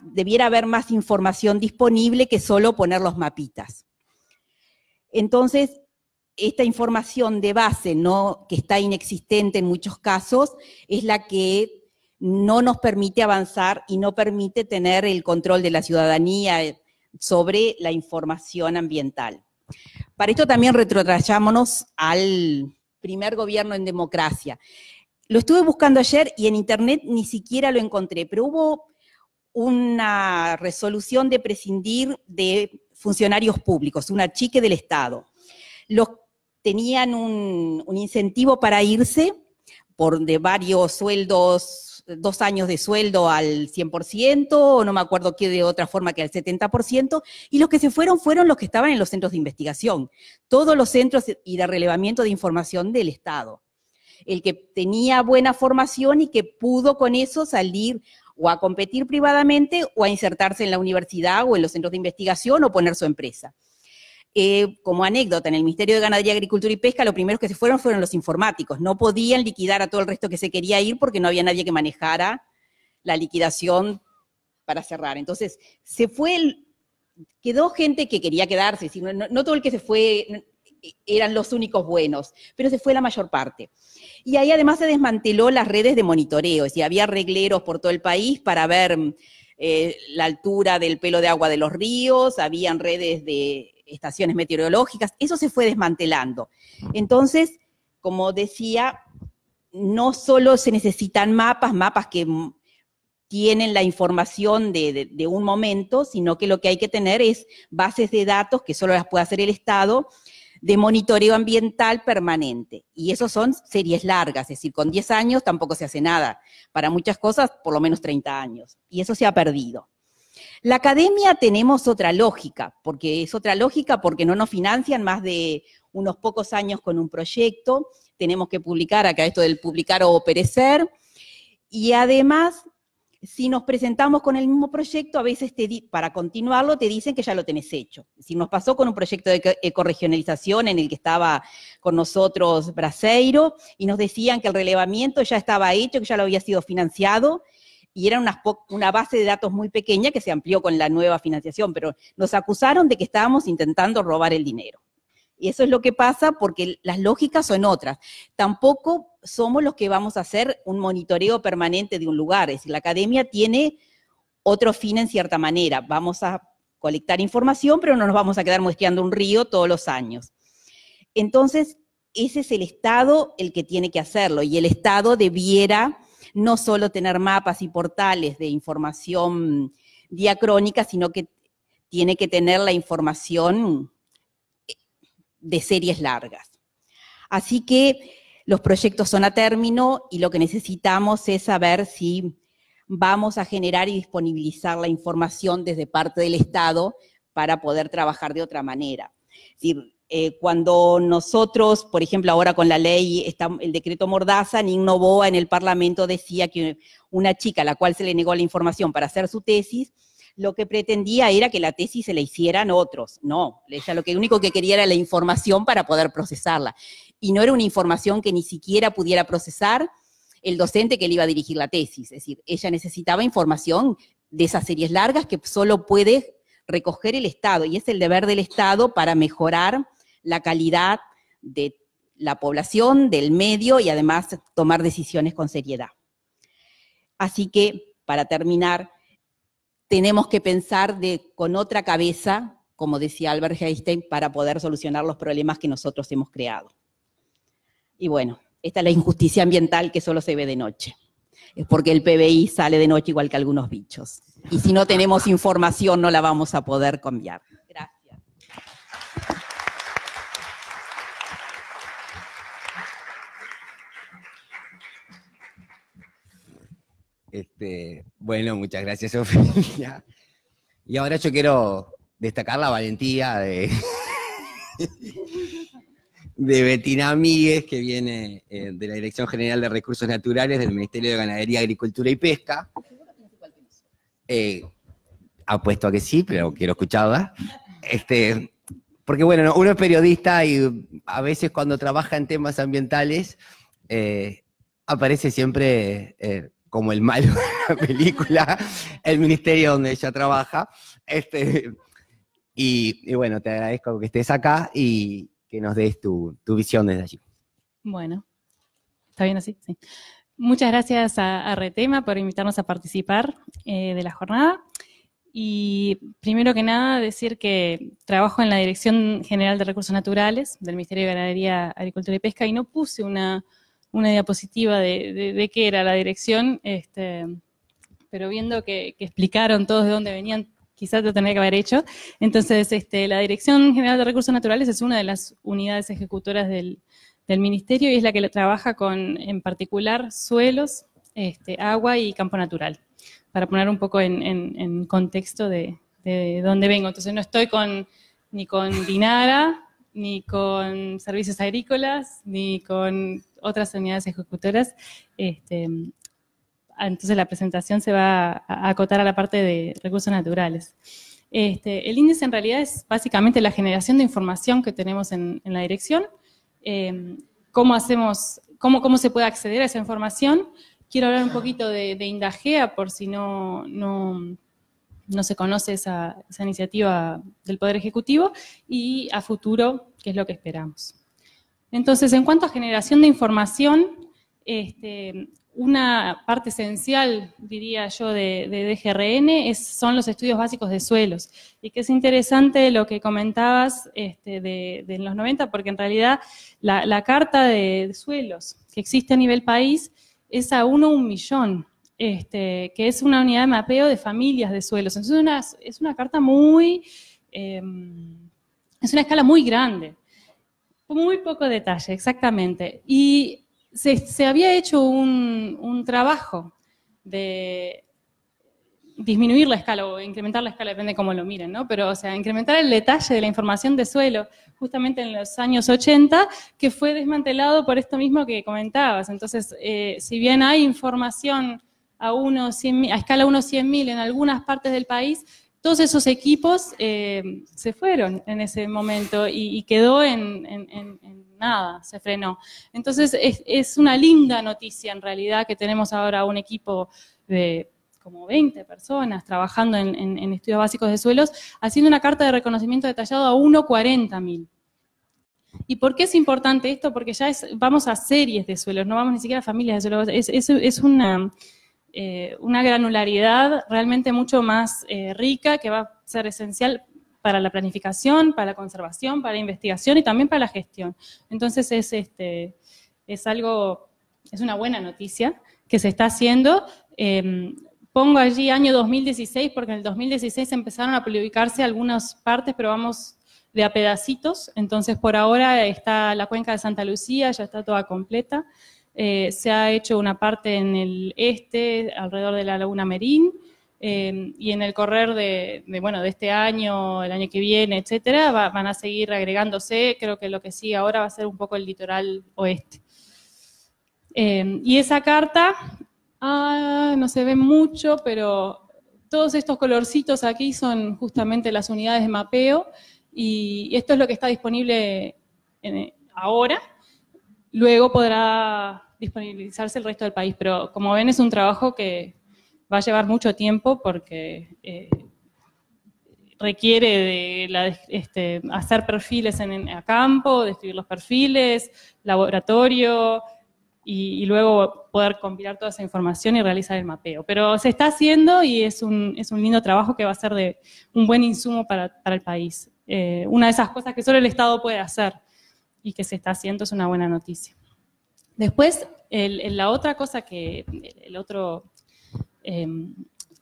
Debiera haber más información disponible que solo poner los mapitas. Entonces, esta información de base, que está inexistente en muchos casos, es la que no nos permite avanzar y no permite tener el control de la ciudadanía sobre la información ambiental. Para esto también retrotrayámonos al primer gobierno en democracia. Lo estuve buscando ayer y en internet ni siquiera lo encontré, pero hubo una resolución de prescindir de funcionarios públicos, un achique del Estado. Tenían un incentivo para irse de varios sueldos, 2 años de sueldo al 100%, o no me acuerdo qué de otra forma que al 70%, y los que se fueron los que estaban en los centros de investigación, todos los centros y de relevamiento de información del Estado. El que tenía buena formación y que pudo con eso salir o a competir privadamente o a insertarse en la universidad o en los centros de investigación o poner su empresa. Como anécdota, en el Ministerio de Ganadería, Agricultura y Pesca, los primeros que se fueron los informáticos. No podían liquidar a todo el resto que se quería ir porque no había nadie que manejara la liquidación para cerrar. Entonces, quedó gente que quería quedarse, no todo el que se fue eran los únicos buenos, pero se fue la mayor parte. Y ahí además se desmanteló las redes de monitoreo, es decir, había regleros por todo el país para ver la altura del pelo de agua de los ríos, habían redes de estaciones meteorológicas, eso se fue desmantelando. Entonces, como decía, no solo se necesitan mapas que tienen la información de un momento, sino que lo que hay que tener es bases de datos, que solo las puede hacer el Estado, de monitoreo ambiental permanente. Y eso son series largas, es decir, con 10 años tampoco se hace nada. Para muchas cosas, por lo menos 30 años. Y eso se ha perdido. La academia tenemos otra lógica, porque no nos financian más de unos pocos años con un proyecto, tenemos que publicar, acá esto del publicar o perecer, y además, si nos presentamos con el mismo proyecto, a veces para continuarlo te dicen que ya lo tenés hecho. Si nos pasó con un proyecto de ecorregionalización en el que estaba con nosotros Braseiro, y nos decían que el relevamiento ya estaba hecho, que ya lo había sido financiado, y era una base de datos muy pequeña que se amplió con la nueva financiación, pero nos acusaron de que estábamos intentando robar el dinero. Y eso es lo que pasa porque las lógicas son otras. Tampoco somos los que vamos a hacer un monitoreo permanente de un lugar. Es decir, la academia tiene otro fin en cierta manera. Vamos a colectar información, pero no nos vamos a quedar muestreando un río todos los años. Entonces, ese es el Estado el que tiene que hacerlo. Y el Estado debiera no solo tener mapas y portales de información diacrónica, sino que tiene que tener la información de series largas. Así que los proyectos son a término y lo que necesitamos es saber si vamos a generar y disponibilizar la información desde parte del Estado para poder trabajar de otra manera. Es decir, cuando nosotros, por ejemplo, ahora con la ley, el decreto Mordaza, Nin Novoa en el Parlamento decía que una chica a la cual se le negó la información para hacer su tesis, lo que pretendía era que la tesis se la hicieran otros. No, ella lo único que quería era la información para poder procesarla. Y no era una información que ni siquiera pudiera procesar el docente que le iba a dirigir la tesis. Es decir, ella necesitaba información de esas series largas que solo puede recoger el Estado, y es el deber del Estado para mejorar la calidad de la población, del medio, y además tomar decisiones con seriedad. Así que, para terminar, tenemos que pensar con otra cabeza, como decía Albert Einstein, para poder solucionar los problemas que nosotros hemos creado. Y bueno, esta es la injusticia ambiental que solo se ve de noche. Es porque el PBI sale de noche igual que algunos bichos. Y si no tenemos información no la vamos a poder cambiar. Gracias. Bueno, muchas gracias, Ofelia. Y ahora yo quiero destacar la valentía de Betina Míguez, que viene de la Dirección General de Recursos Naturales del Ministerio de Ganadería, Agricultura y Pesca. Apuesto a que sí, pero quiero escucharla. Porque bueno, uno es periodista y a veces cuando trabaja en temas ambientales aparece siempre como el malo de la película, el ministerio donde ella trabaja. Y bueno, te agradezco que estés acá y que nos des tu visión desde allí. Bueno, ¿está bien así? Sí. Muchas gracias a Retema por invitarnos a participar de la jornada. Y primero que nada decir que trabajo en la Dirección General de Recursos Naturales del Ministerio de Ganadería, Agricultura y Pesca y no puse una diapositiva de qué era la dirección, pero viendo que explicaron todos de dónde venían, quizás lo tendría que haber hecho. Entonces, la Dirección General de Recursos Naturales es una de las unidades ejecutoras del Ministerio y es la que trabaja con, en particular, suelos, agua y campo natural, para poner un poco en contexto de dónde vengo. Entonces, no estoy ni con Dinara, ni con servicios agrícolas, ni con otras unidades ejecutoras. Entonces la presentación se va a acotar a la parte de recursos naturales. El índice en realidad es básicamente la generación de información que tenemos en la dirección. ¿Cómo se puede acceder a esa información? Quiero hablar un poquito de Indagea, por si no se conoce esa iniciativa del Poder Ejecutivo, y a futuro, qué es lo que esperamos. Entonces, en cuanto a generación de información, una parte esencial, diría yo, de DGRN son los estudios básicos de suelos. Y que es interesante lo que comentabas de los 90, porque en realidad la carta de suelos que existe a nivel país es a 1/1.000.000. Que es una unidad de mapeo de familias de suelos. Entonces es una carta es una escala muy grande, muy poco detalle, exactamente. Y se había hecho un trabajo de disminuir la escala o incrementar la escala, depende de cómo lo miren, ¿no? Pero, o sea, incrementar el detalle de la información de suelo, justamente en los años 80, que fue desmantelado por esto mismo que comentabas. Entonces, si bien hay información a escala 1/100.000 en algunas partes del país, todos esos equipos se fueron en ese momento y quedó en nada, se frenó. Entonces es una linda noticia en realidad que tenemos ahora un equipo de como 20 personas trabajando en estudios básicos de suelos, haciendo una carta de reconocimiento detallado a 1/40.000. ¿Y por qué es importante esto? Porque ya vamos a series de suelos, no vamos ni siquiera a familias de suelos, es una granularidad realmente mucho más rica, que va a ser esencial para la planificación, para la conservación, para la investigación y también para la gestión. Entonces es una buena noticia que se está haciendo. Pongo allí año 2016 porque en el 2016 empezaron a publicarse algunas partes, pero vamos de a pedacitos, entonces por ahora está la cuenca de Santa Lucía, ya está toda completa. Se ha hecho una parte en el este, alrededor de la Laguna Merín, y en el correr de este año, el año que viene, etcétera, van a seguir agregándose. Creo que lo que sigue ahora va a ser un poco el litoral oeste. Y esa carta, no se ve mucho, pero todos estos colorcitos aquí son justamente las unidades de mapeo, y esto es lo que está disponible ahora. Luego podrá disponibilizarse el resto del país, pero como ven es un trabajo que va a llevar mucho tiempo porque requiere de hacer perfiles a campo, describir los perfiles, laboratorio, y luego poder compilar toda esa información y realizar el mapeo. Pero se está haciendo y es un lindo trabajo que va a ser de un buen insumo para el país. Una de esas cosas que solo el Estado puede hacer y que se está haciendo es una buena noticia. Después, la otra cosa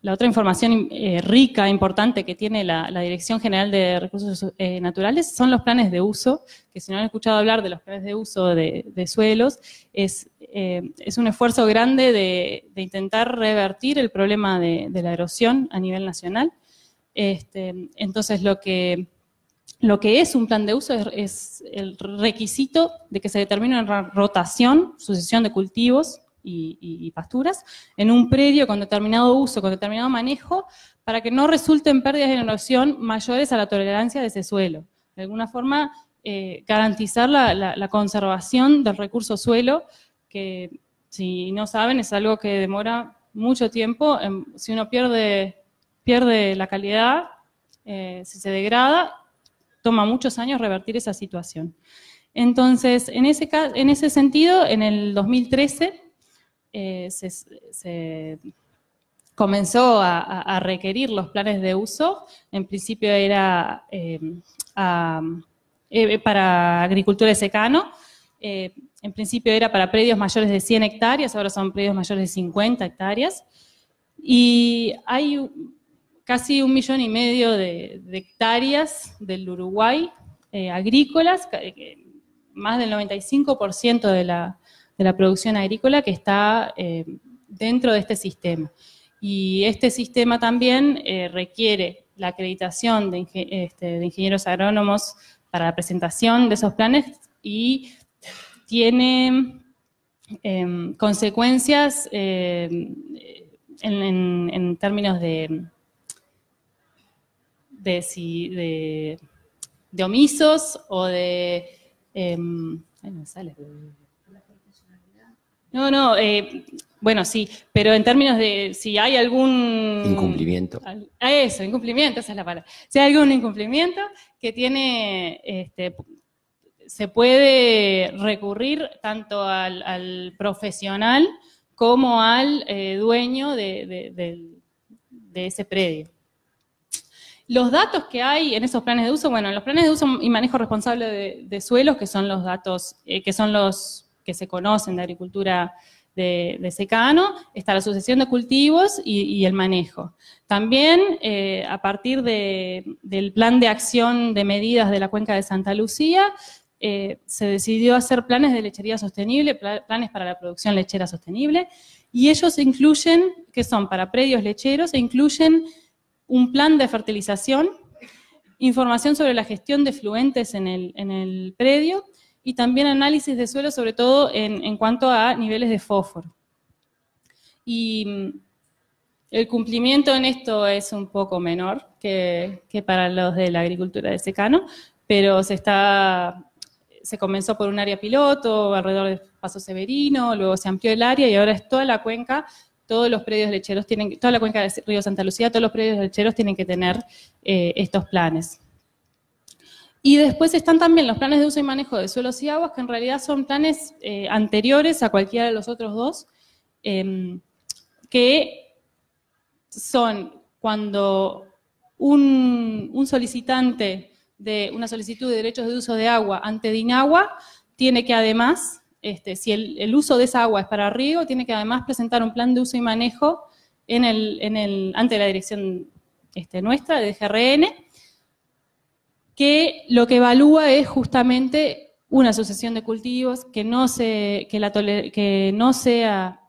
la otra información rica, importante que tiene la Dirección General de Recursos Naturales son los planes de uso, que si no han escuchado hablar de los planes de uso de suelos, es un esfuerzo grande de intentar revertir el problema de la erosión a nivel nacional. Entonces, lo que es un plan de uso es el requisito de que se determine una rotación, sucesión de cultivos y pasturas en un predio con determinado uso, con determinado manejo, para que no resulten pérdidas de erosión mayores a la tolerancia de ese suelo. De alguna forma, garantizar la conservación del recurso suelo, que si no saben es algo que demora mucho tiempo. Si uno pierde la calidad, si se degrada, toma muchos años revertir esa situación. Entonces, en ese sentido, en el 2013 se comenzó a requerir los planes de uso. En principio era para agricultura de secano, en principio era para predios mayores de 100 hectáreas, ahora son predios mayores de 50 hectáreas, y hay casi 1,5 millones de hectáreas del Uruguay agrícolas, más del 95% de la producción agrícola que está dentro de este sistema. Y este sistema también requiere la acreditación de ingenieros agrónomos para la presentación de esos planes, y tiene consecuencias en términos de omisos o de... no sale. No, bueno, sí, pero en términos de si hay algún... Incumplimiento. Incumplimiento, esa es la palabra. Si hay algún incumplimiento que tiene, se puede recurrir tanto al profesional como al dueño de ese predio. Los datos que hay en esos planes de uso, bueno, en los planes de uso y manejo responsable de suelos, que son los datos, que son los que se conocen de agricultura de secano, está la sucesión de cultivos y el manejo. También, a partir del plan de acción de medidas de la cuenca de Santa Lucía, se decidió hacer planes de lechería sostenible, planes para la producción lechera sostenible, y ellos incluyen, que son para predios lecheros, e incluyen un plan de fertilización, información sobre la gestión de fluentes en el predio, y también análisis de suelo, sobre todo en cuanto a niveles de fósforo. Y el cumplimiento en esto es un poco menor que para los de la agricultura de secano, pero se comenzó por un área piloto alrededor de Paso Severino, luego se amplió el área y ahora es toda la cuenca. Todos los predios lecheros toda la cuenca del río Santa Lucía, todos los predios lecheros tienen que tener estos planes. Y después están también los planes de uso y manejo de suelos y aguas, que en realidad son planes anteriores a cualquiera de los otros dos, que son cuando un solicitante de una solicitud de derechos de uso de agua ante DINAGUA tiene que además... si el uso de esa agua es para riego, tiene que además presentar un plan de uso y manejo ante la dirección nuestra, de DGRN, que lo que evalúa es justamente una sucesión de cultivos, que no sea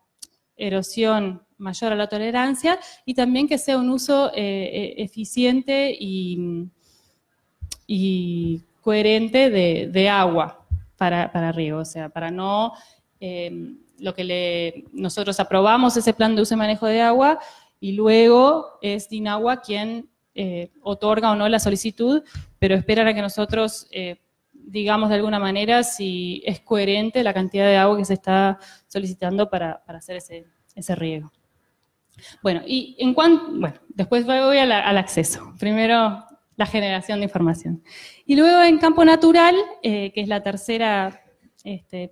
erosión mayor a la tolerancia, y también que sea un uso eficiente y coherente de agua para riego, o sea, para no, nosotros aprobamos ese plan de uso y manejo de agua, y luego es DINAGUA quien otorga o no la solicitud, pero esperan a que nosotros digamos de alguna manera si es coherente la cantidad de agua que se está solicitando para hacer ese riego. Bueno, y después voy al acceso. Primero, la generación de información. Y luego en campo natural, que es la tercera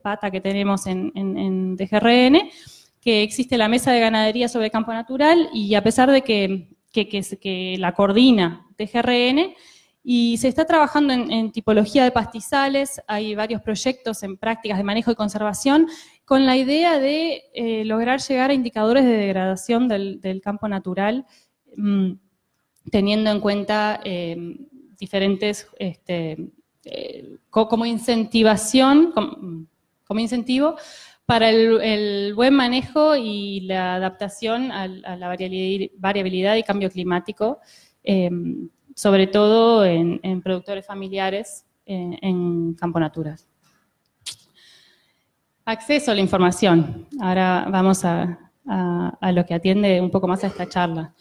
pata que tenemos en DGRN, que existe la mesa de ganadería sobre campo natural, y a pesar de que la coordina DGRN, y se está trabajando en tipología de pastizales, hay varios proyectos en prácticas de manejo y conservación, con la idea de lograr llegar a indicadores de degradación del campo natural, teniendo en cuenta diferentes, como incentivación, como incentivo para el buen manejo y la adaptación a la variabilidad y cambio climático, sobre todo en productores familiares en campo natural. Acceso a la información. Ahora vamos a lo que atiende un poco más a esta charla.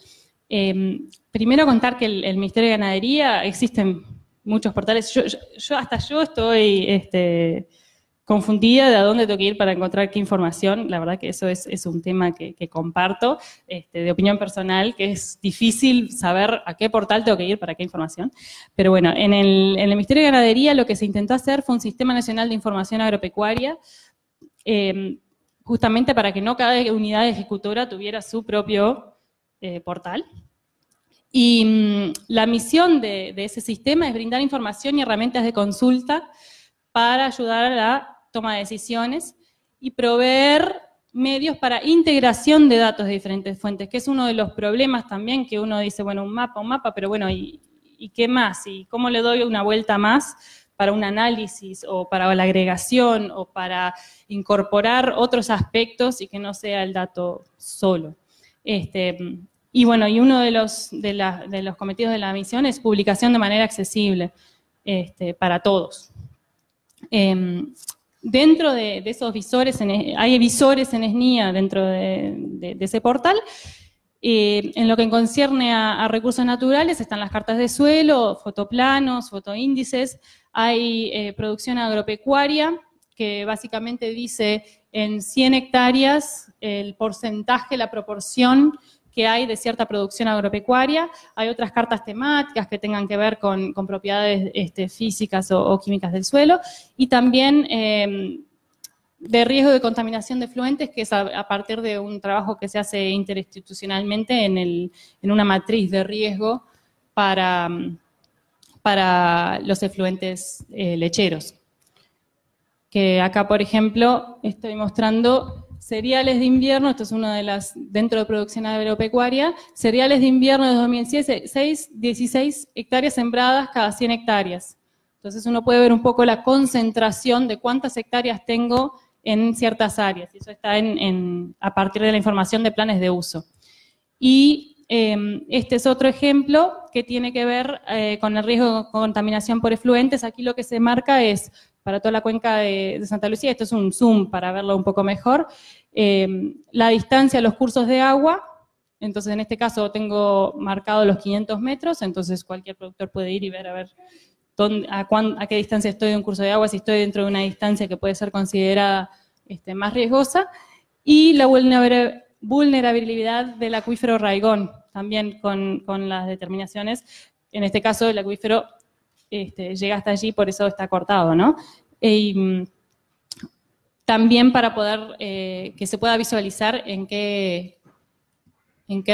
Primero contar que el Ministerio de Ganadería, existen muchos portales. Hasta yo estoy confundida de a dónde tengo que ir para encontrar qué información. La verdad que eso es un tema que comparto, de opinión personal, que es difícil saber a qué portal tengo que ir para qué información. Pero bueno, en el Ministerio de Ganadería lo que se intentó hacer fue un Sistema Nacional de Información Agropecuaria, justamente para que no cada unidad ejecutora tuviera su propio portal. Y la misión de ese sistema es brindar información y herramientas de consulta para ayudar a la toma de decisiones y proveer medios para integración de datos de diferentes fuentes, que es uno de los problemas también, que uno dice, bueno, un mapa, pero bueno, ¿y qué más? ¿Y cómo le doy una vuelta más para un análisis, o para la agregación, o para incorporar otros aspectos y que no sea el dato solo? Y bueno, y uno de los cometidos de la misión es publicación de manera accesible para todos. Dentro de esos visores, hay visores en SNIA dentro de ese portal. En lo que concierne a recursos naturales están las cartas de suelo, fotoplanos, fotoíndices, hay producción agropecuaria, que básicamente dice en 100 hectáreas el porcentaje, la proporción que hay de cierta producción agropecuaria. Hay otras cartas temáticas que tengan que ver con propiedades físicas o químicas del suelo, y también de riesgo de contaminación de efluentes, que es a partir de un trabajo que se hace interinstitucionalmente en una matriz de riesgo para los efluentes lecheros. Que acá, por ejemplo, estoy mostrando cereales de invierno, esto es una de las, dentro de producción agropecuaria, cereales de invierno de 2016, 16 hectáreas sembradas cada 100 hectáreas. Entonces uno puede ver un poco la concentración de cuántas hectáreas tengo en ciertas áreas, y eso está a partir de la información de planes de uso. Y este es otro ejemplo que tiene que ver con el riesgo de contaminación por efluentes. Aquí lo que se marca es, para toda la cuenca de Santa Lucía, esto es un zoom para verlo un poco mejor, la distancia a los cursos de agua. Entonces en este caso tengo marcado los 500 metros, entonces cualquier productor puede ir y ver a ver a qué distancia estoy de un curso de agua, si estoy dentro de una distancia que puede ser considerada más riesgosa, y la vulnerabilidad del acuífero Raigón, también con las determinaciones. En este caso el acuífero llega hasta allí, por eso está cortado, ¿no? También para poder que se pueda visualizar en qué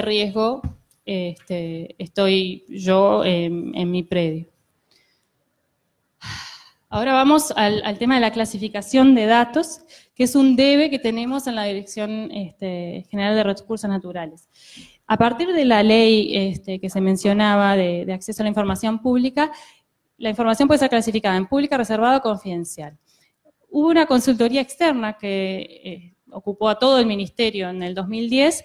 riesgo estoy yo en mi predio. Ahora vamos al tema de la clasificación de datos, que es un debe que tenemos en la Dirección General de Recursos Naturales. A partir de la ley que se mencionaba de acceso a la información pública, la información puede ser clasificada en pública, reservada o confidencial. Hubo una consultoría externa que ocupó a todo el ministerio en el 2010,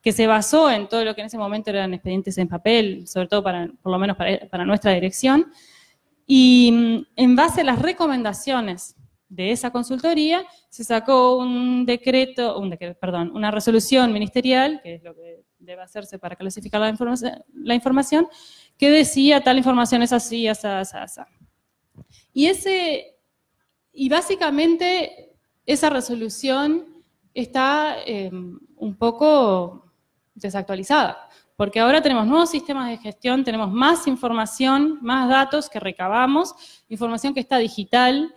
que se basó en todo lo que en ese momento eran expedientes en papel, sobre todo por lo menos para nuestra dirección, y en base a las recomendaciones de esa consultoría, se sacó una resolución ministerial, que es lo que debe hacerse para clasificar la información, que decía tal información es así, así. Y básicamente esa resolución está un poco desactualizada, porque ahora tenemos nuevos sistemas de gestión, tenemos más información, más datos que recabamos, información que está digital,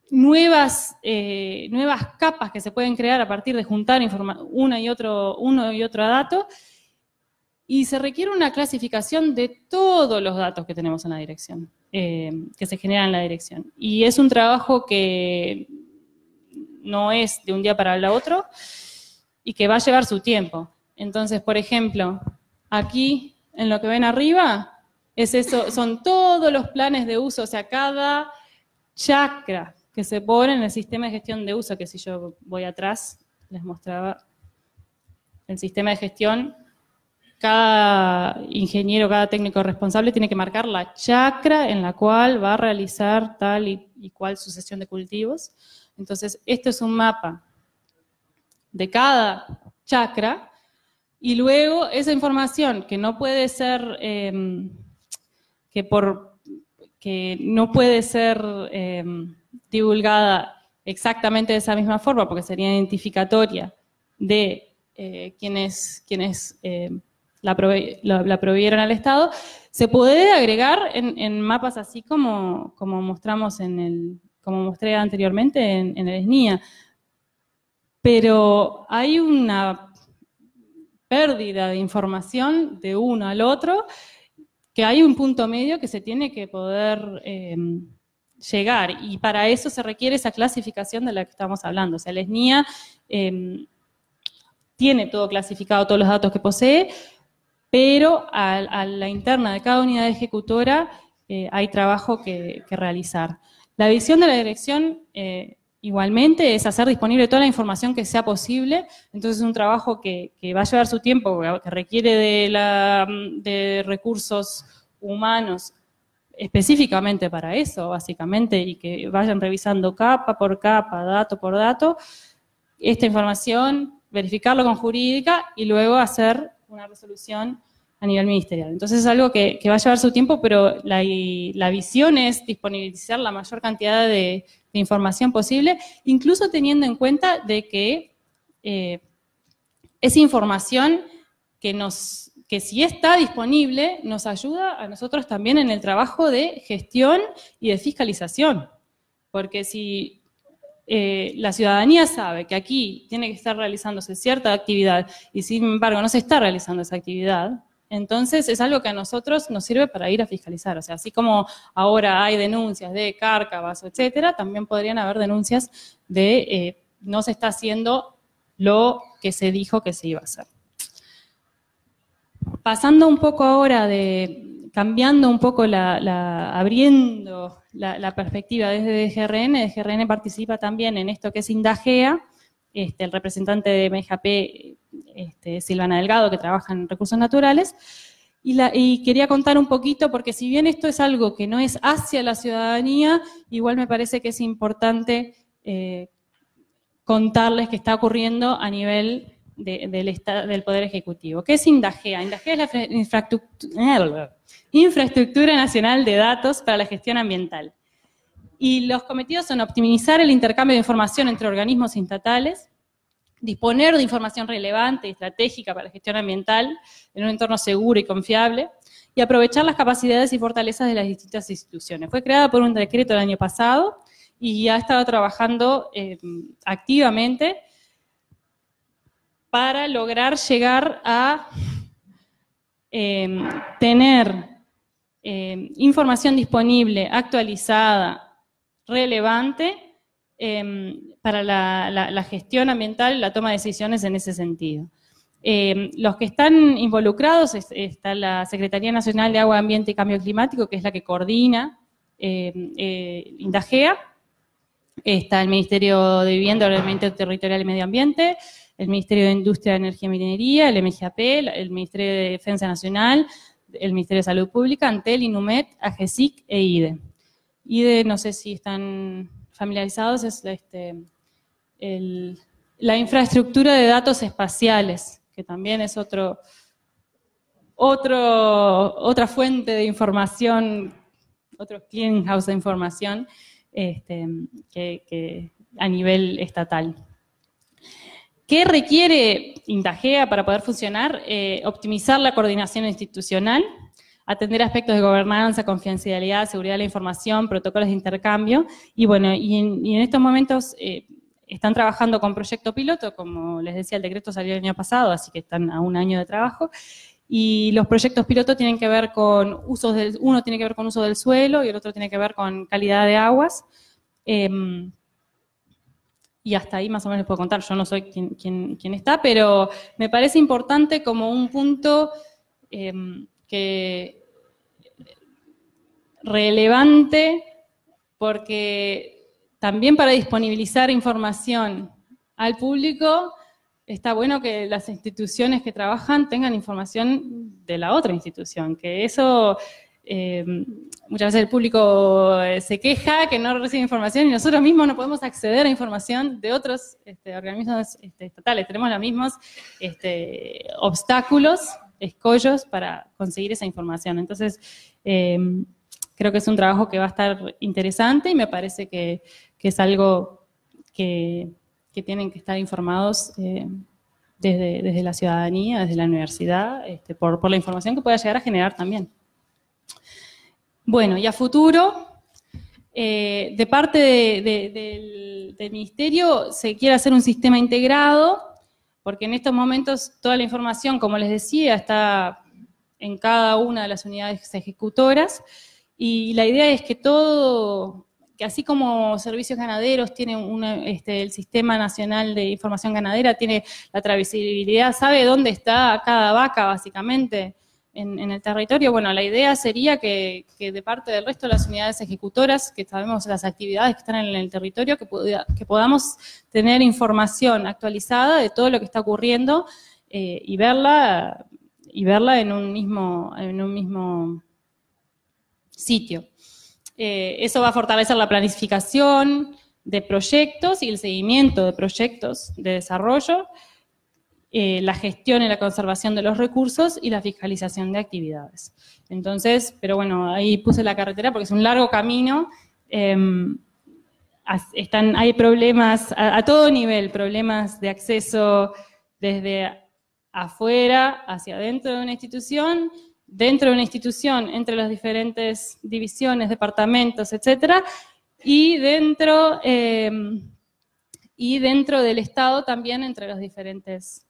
nuevas capas que se pueden crear a partir de juntar uno y otro dato, y se requiere una clasificación de todos los datos que tenemos en la dirección, que se generan en la dirección. Y es un trabajo que no es de un día para el otro y que va a llevar su tiempo. Entonces, por ejemplo, aquí en lo que ven arriba, son todos los planes de uso, o sea, cada chakra que se pone en el sistema de gestión de uso, que si yo voy atrás, les mostraba el sistema de gestión. Cada ingeniero, cada técnico responsable tiene que marcar la chacra en la cual va a realizar tal y cual sucesión de cultivos. Entonces, esto es un mapa de cada chacra, y luego esa información que no puede ser, divulgada exactamente de esa misma forma, porque sería identificatoria de quienes la provieron al Estado, se puede agregar en mapas así como mostramos como mostré anteriormente en el SNIA. Pero hay una pérdida de información de uno al otro, que hay un punto medio que se tiene que poder llegar, y para eso se requiere esa clasificación de la que estamos hablando. O sea, el SNIA tiene todo clasificado, todos los datos que posee, pero a la interna de cada unidad ejecutora hay trabajo que realizar. La visión de la dirección igualmente es hacer disponible toda la información que sea posible, entonces es un trabajo que va a llevar su tiempo, que requiere de recursos humanos específicamente para eso, básicamente, y que vayan revisando capa por capa, dato por dato, esta información, verificarlo con jurídica y luego hacer una resolución a nivel ministerial. Entonces es algo que va a llevar su tiempo, pero la visión es disponibilizar la mayor cantidad de información posible, incluso teniendo en cuenta de que es información que si está disponible, nos ayuda a nosotros también en el trabajo de gestión y de fiscalización. Porque si la ciudadanía sabe que aquí tiene que estar realizándose cierta actividad y sin embargo no se está realizando esa actividad, entonces es algo que a nosotros nos sirve para ir a fiscalizar. O sea, así como ahora hay denuncias de cárcavas, etcétera, también podrían haber denuncias de no se está haciendo lo que se dijo que se iba a hacer. Pasando un poco ahora cambiando un poco abriendo la perspectiva desde DGRN participa también en esto que es Indagea, el representante de MGP, Silvana Delgado, que trabaja en recursos naturales, y quería contar un poquito, porque si bien esto es algo que no es hacia la ciudadanía, igual me parece que es importante contarles qué está ocurriendo a nivel del Poder Ejecutivo. ¿Qué es Indagea? Indagea es la Infraestructura Nacional de Datos para la Gestión Ambiental. Y los cometidos son optimizar el intercambio de información entre organismos estatales, disponer de información relevante y estratégica para la gestión ambiental en un entorno seguro y confiable, y aprovechar las capacidades y fortalezas de las distintas instituciones. Fue creada por un decreto el año pasado y ha estado trabajando activamente para lograr llegar a tener información disponible, actualizada, relevante, para la gestión ambiental y la toma de decisiones en ese sentido. Los que están involucrados está la Secretaría Nacional de Agua, Ambiente y Cambio Climático, que es la que coordina INDAGEA. Está el Ministerio de Vivienda, Ordenamiento Territorial y Medio Ambiente, el Ministerio de Industria, Energía y Minería, el MGAP, el Ministerio de Defensa Nacional, el Ministerio de Salud Pública, Antel, INUMET, AGESIC e IDE. IDE, no sé si están familiarizados, es la infraestructura de datos espaciales, que también es otra fuente de información, otro clearinghouse de información que a nivel estatal. ¿Qué requiere INDAGEA para poder funcionar? Optimizar la coordinación institucional, atender aspectos de gobernanza, confidencialidad, seguridad de la información, protocolos de intercambio, y bueno, y en estos momentos están trabajando con proyecto piloto, como les decía, el decreto salió el año pasado, así que están a 1 año de trabajo, y los proyectos piloto tienen que ver con uno tiene que ver con uso del suelo y el otro tiene que ver con calidad de aguas, y hasta ahí más o menos les puedo contar, yo no soy quien está, pero me parece importante como un punto relevante, porque también para disponibilizar información al público, está bueno que las instituciones que trabajan tengan información de la otra institución, que eso muchas veces el público se queja que no recibe información y nosotros mismos no podemos acceder a información de otros organismos estatales. Tenemos los mismos obstáculos, escollos para conseguir esa información. Entonces, creo que es un trabajo que va a estar interesante y me parece que es algo que tienen que estar informados desde la ciudadanía, desde la universidad, por la información que pueda llegar a generar también. Bueno, y a futuro, de parte del Ministerio se quiere hacer un sistema integrado, porque en estos momentos toda la información, como les decía, está en cada una de las unidades ejecutoras, y la idea es que que así como Servicios Ganaderos tiene el Sistema Nacional de Información Ganadera, tiene la trazabilidad, sabe dónde está cada vaca, básicamente, en el territorio. Bueno, la idea sería que de parte del resto de las unidades ejecutoras, que sabemos las actividades que están en el territorio, que podamos tener información actualizada de todo lo que está ocurriendo y verla en un mismo sitio. Eso va a fortalecer la planificación de proyectos y el seguimiento de proyectos de desarrollo, la gestión y la conservación de los recursos y la fiscalización de actividades. Entonces, pero bueno, ahí puse la carretera porque es un largo camino, hay problemas a todo nivel, problemas de acceso desde afuera hacia adentro de una institución, dentro de una institución, entre las diferentes divisiones, departamentos, etcétera, y dentro del Estado también entre los diferentes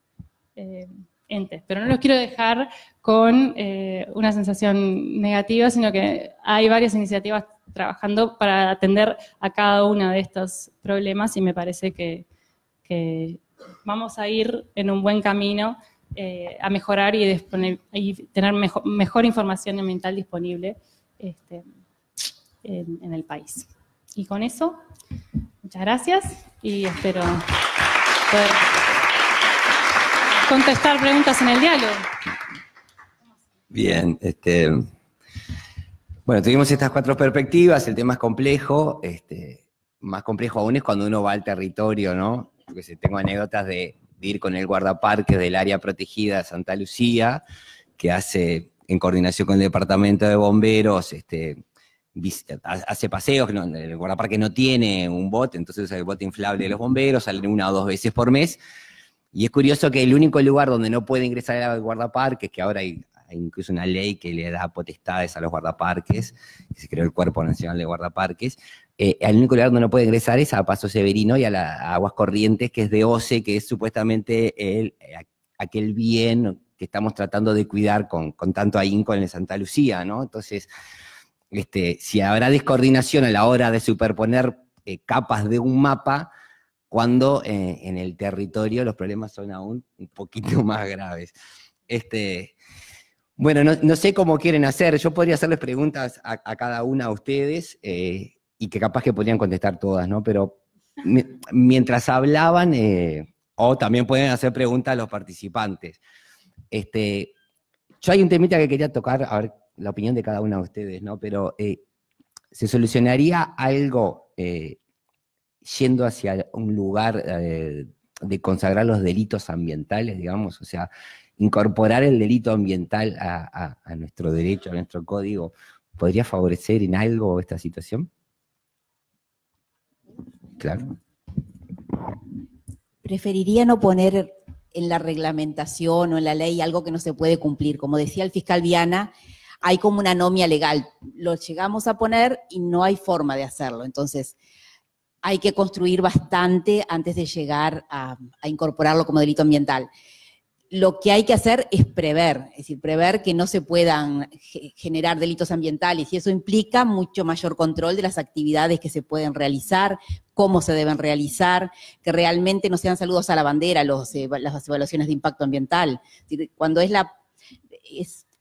entes. Pero no los quiero dejar con una sensación negativa, sino que hay varias iniciativas trabajando para atender a cada uno de estos problemas y me parece que vamos a ir en un buen camino a mejorar y tener mejor información ambiental disponible en el país. Y con eso, muchas gracias y espero poder contestar preguntas en el diálogo. Bien, bueno, tuvimos estas 4 perspectivas, el tema es complejo, más complejo aún es cuando uno va al territorio, ¿no? Porque tengo anécdotas de ir con el guardaparques del área protegida de Santa Lucía, que hace, en coordinación con el departamento de bomberos, hace paseos, el guardaparque no tiene un bote, entonces usa el bote inflable de los bomberos, salen 1 o 2 veces por mes, y es curioso que el único lugar donde no puede ingresar al guardaparques, que ahora hay incluso una ley que le da potestades a los guardaparques, que se creó el Cuerpo Nacional de Guardaparques, el único lugar donde no puede ingresar es a Paso Severino y a Aguas Corrientes, que es de OCE, que es supuestamente aquel bien que estamos tratando de cuidar con tanto ahínco en el Santa Lucía, ¿no? Entonces, si habrá descoordinación a la hora de superponer capas de un mapa, cuando en el territorio los problemas son aún un poquito más graves. Bueno, no sé cómo quieren hacer, yo podría hacerles preguntas a cada una de ustedes, y que capaz que podrían contestar todas, ¿no? Pero mientras hablaban, o también pueden hacer preguntas a los participantes. Yo hay un temita que quería tocar, a ver la opinión de cada una de ustedes, ¿no? Pero ¿se solucionaría algo yendo hacia un lugar de consagrar los delitos ambientales, digamos? O sea, incorporar el delito ambiental a nuestro derecho, a nuestro código, ¿podría favorecer en algo esta situación? Claro. Preferiría no poner en la reglamentación o en la ley algo que no se puede cumplir. Como decía el fiscal Viana, hay como una anomia legal. Lo llegamos a poner y no hay forma de hacerlo. Entonces, hay que construir bastante antes de llegar a incorporarlo como delito ambiental. Lo que hay que hacer es prever, es decir, prever que no se puedan generar delitos ambientales, y eso implica mucho mayor control de las actividades que se pueden realizar, cómo se deben realizar, que realmente no sean saludos a la bandera las evaluaciones de impacto ambiental. Es decir, cuando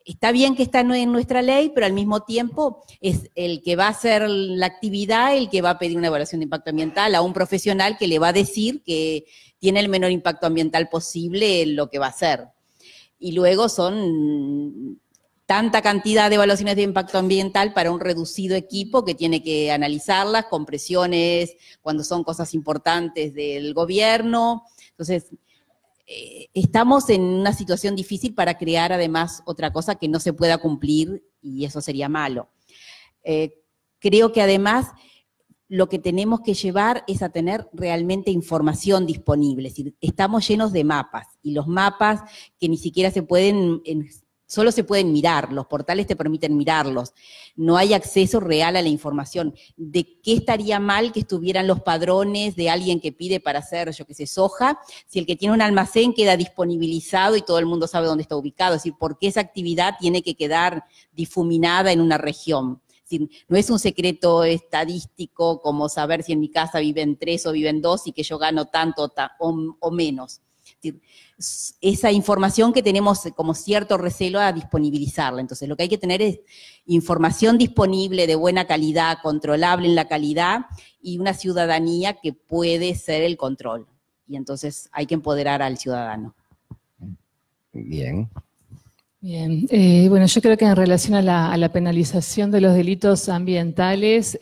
está bien que está en nuestra ley, pero al mismo tiempo es el que va a hacer la actividad el que va a pedir una evaluación de impacto ambiental a un profesional que le va a decir que tiene el menor impacto ambiental posible en lo que va a hacer. Y luego son tanta cantidad de evaluaciones de impacto ambiental para un reducido equipo que tiene que analizarlas con presiones cuando son cosas importantes del gobierno. Entonces, estamos en una situación difícil para crear además otra cosa que no se pueda cumplir, y eso sería malo. Creo que además lo que tenemos que llevar es a tener realmente información disponible. Es decir, estamos llenos de mapas, y los mapas que ni siquiera se pueden, solo se pueden mirar, los portales te permiten mirarlos. No hay acceso real a la información. ¿De qué estaría mal que estuvieran los padrones de alguien que pide para hacer, yo qué sé, soja, si el que tiene un almacén queda disponibilizado y todo el mundo sabe dónde está ubicado? Es decir, ¿por qué esa actividad tiene que quedar difuminada en una región? Es decir, no es un secreto estadístico como saber si en mi casa viven 3 o viven 2 y que yo gano tanto o menos. Es decir, esa información que tenemos como cierto recelo a disponibilizarla. Entonces, lo que hay que tener es información disponible de buena calidad, controlable en la calidad, y una ciudadanía que puede ser el control. Y entonces hay que empoderar al ciudadano. Bien. Bien, bueno, yo creo que en relación a la penalización de los delitos ambientales,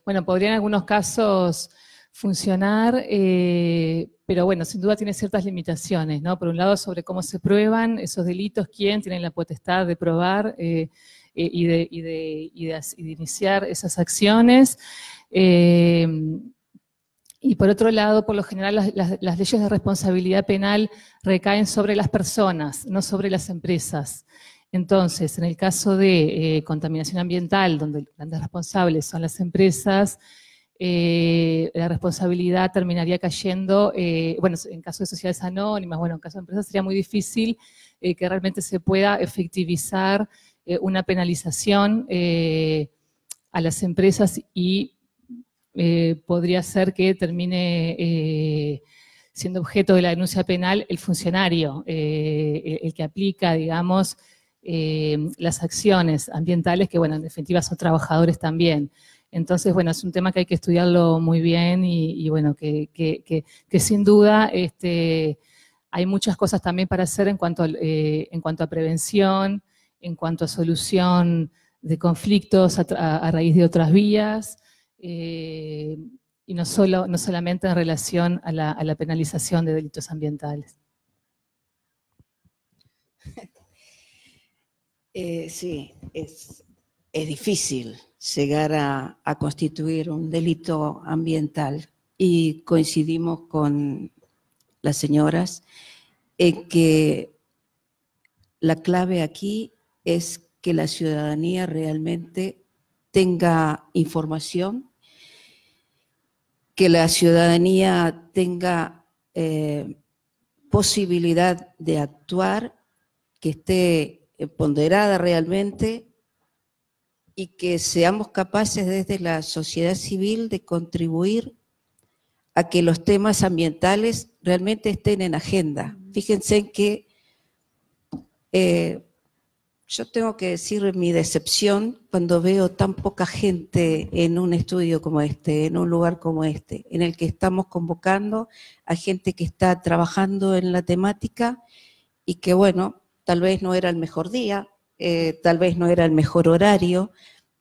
bueno, podría en algunos casos funcionar, pero bueno, sin duda tiene ciertas limitaciones, ¿no? Por un lado, sobre cómo se prueban esos delitos, quién tiene la potestad de probar y de iniciar esas acciones. Y por otro lado, por lo general, las leyes de responsabilidad penal recaen sobre las personas, no sobre las empresas. Entonces, en el caso de contaminación ambiental, donde los grandes responsables son las empresas, la responsabilidad terminaría cayendo, bueno, en caso de sociedades anónimas, bueno, en caso de empresas sería muy difícil que realmente se pueda efectivizar una penalización a las empresas, y podría ser que termine siendo objeto de la denuncia penal el funcionario, el que aplica, digamos, las acciones ambientales, que bueno, en definitiva son trabajadores también. Entonces, bueno, es un tema que hay que estudiarlo muy bien, y bueno, que sin duda hay muchas cosas también para hacer en cuanto a prevención, en cuanto a solución de conflictos a raíz de otras vías, y no solamente en relación a la penalización de delitos ambientales. Sí, es difícil llegar a constituir un delito ambiental, y coincidimos con las señoras en que la clave aquí es que la ciudadanía realmente tenga información, que la ciudadanía tenga posibilidad de actuar, que esté ponderada realmente, y que seamos capaces desde la sociedad civil de contribuir a que los temas ambientales realmente estén en agenda. Fíjense en que yo tengo que decir mi decepción cuando veo tan poca gente en un estudio como este, en un lugar como este, en el que estamos convocando a gente que está trabajando en la temática y que, bueno, tal vez no era el mejor día, tal vez no era el mejor horario,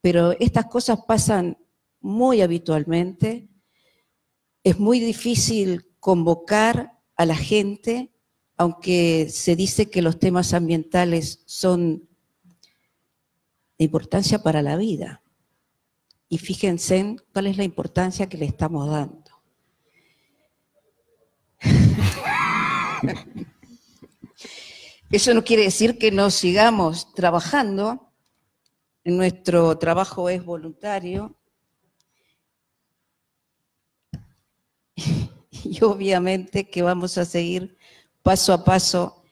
pero estas cosas pasan muy habitualmente. Es muy difícil convocar a la gente, aunque se dice que los temas ambientales son de importancia para la vida. Y fíjense en cuál es la importancia que le estamos dando. Eso no quiere decir que no sigamos trabajando. Nuestro trabajo es voluntario. Y obviamente que vamos a seguir paso a paso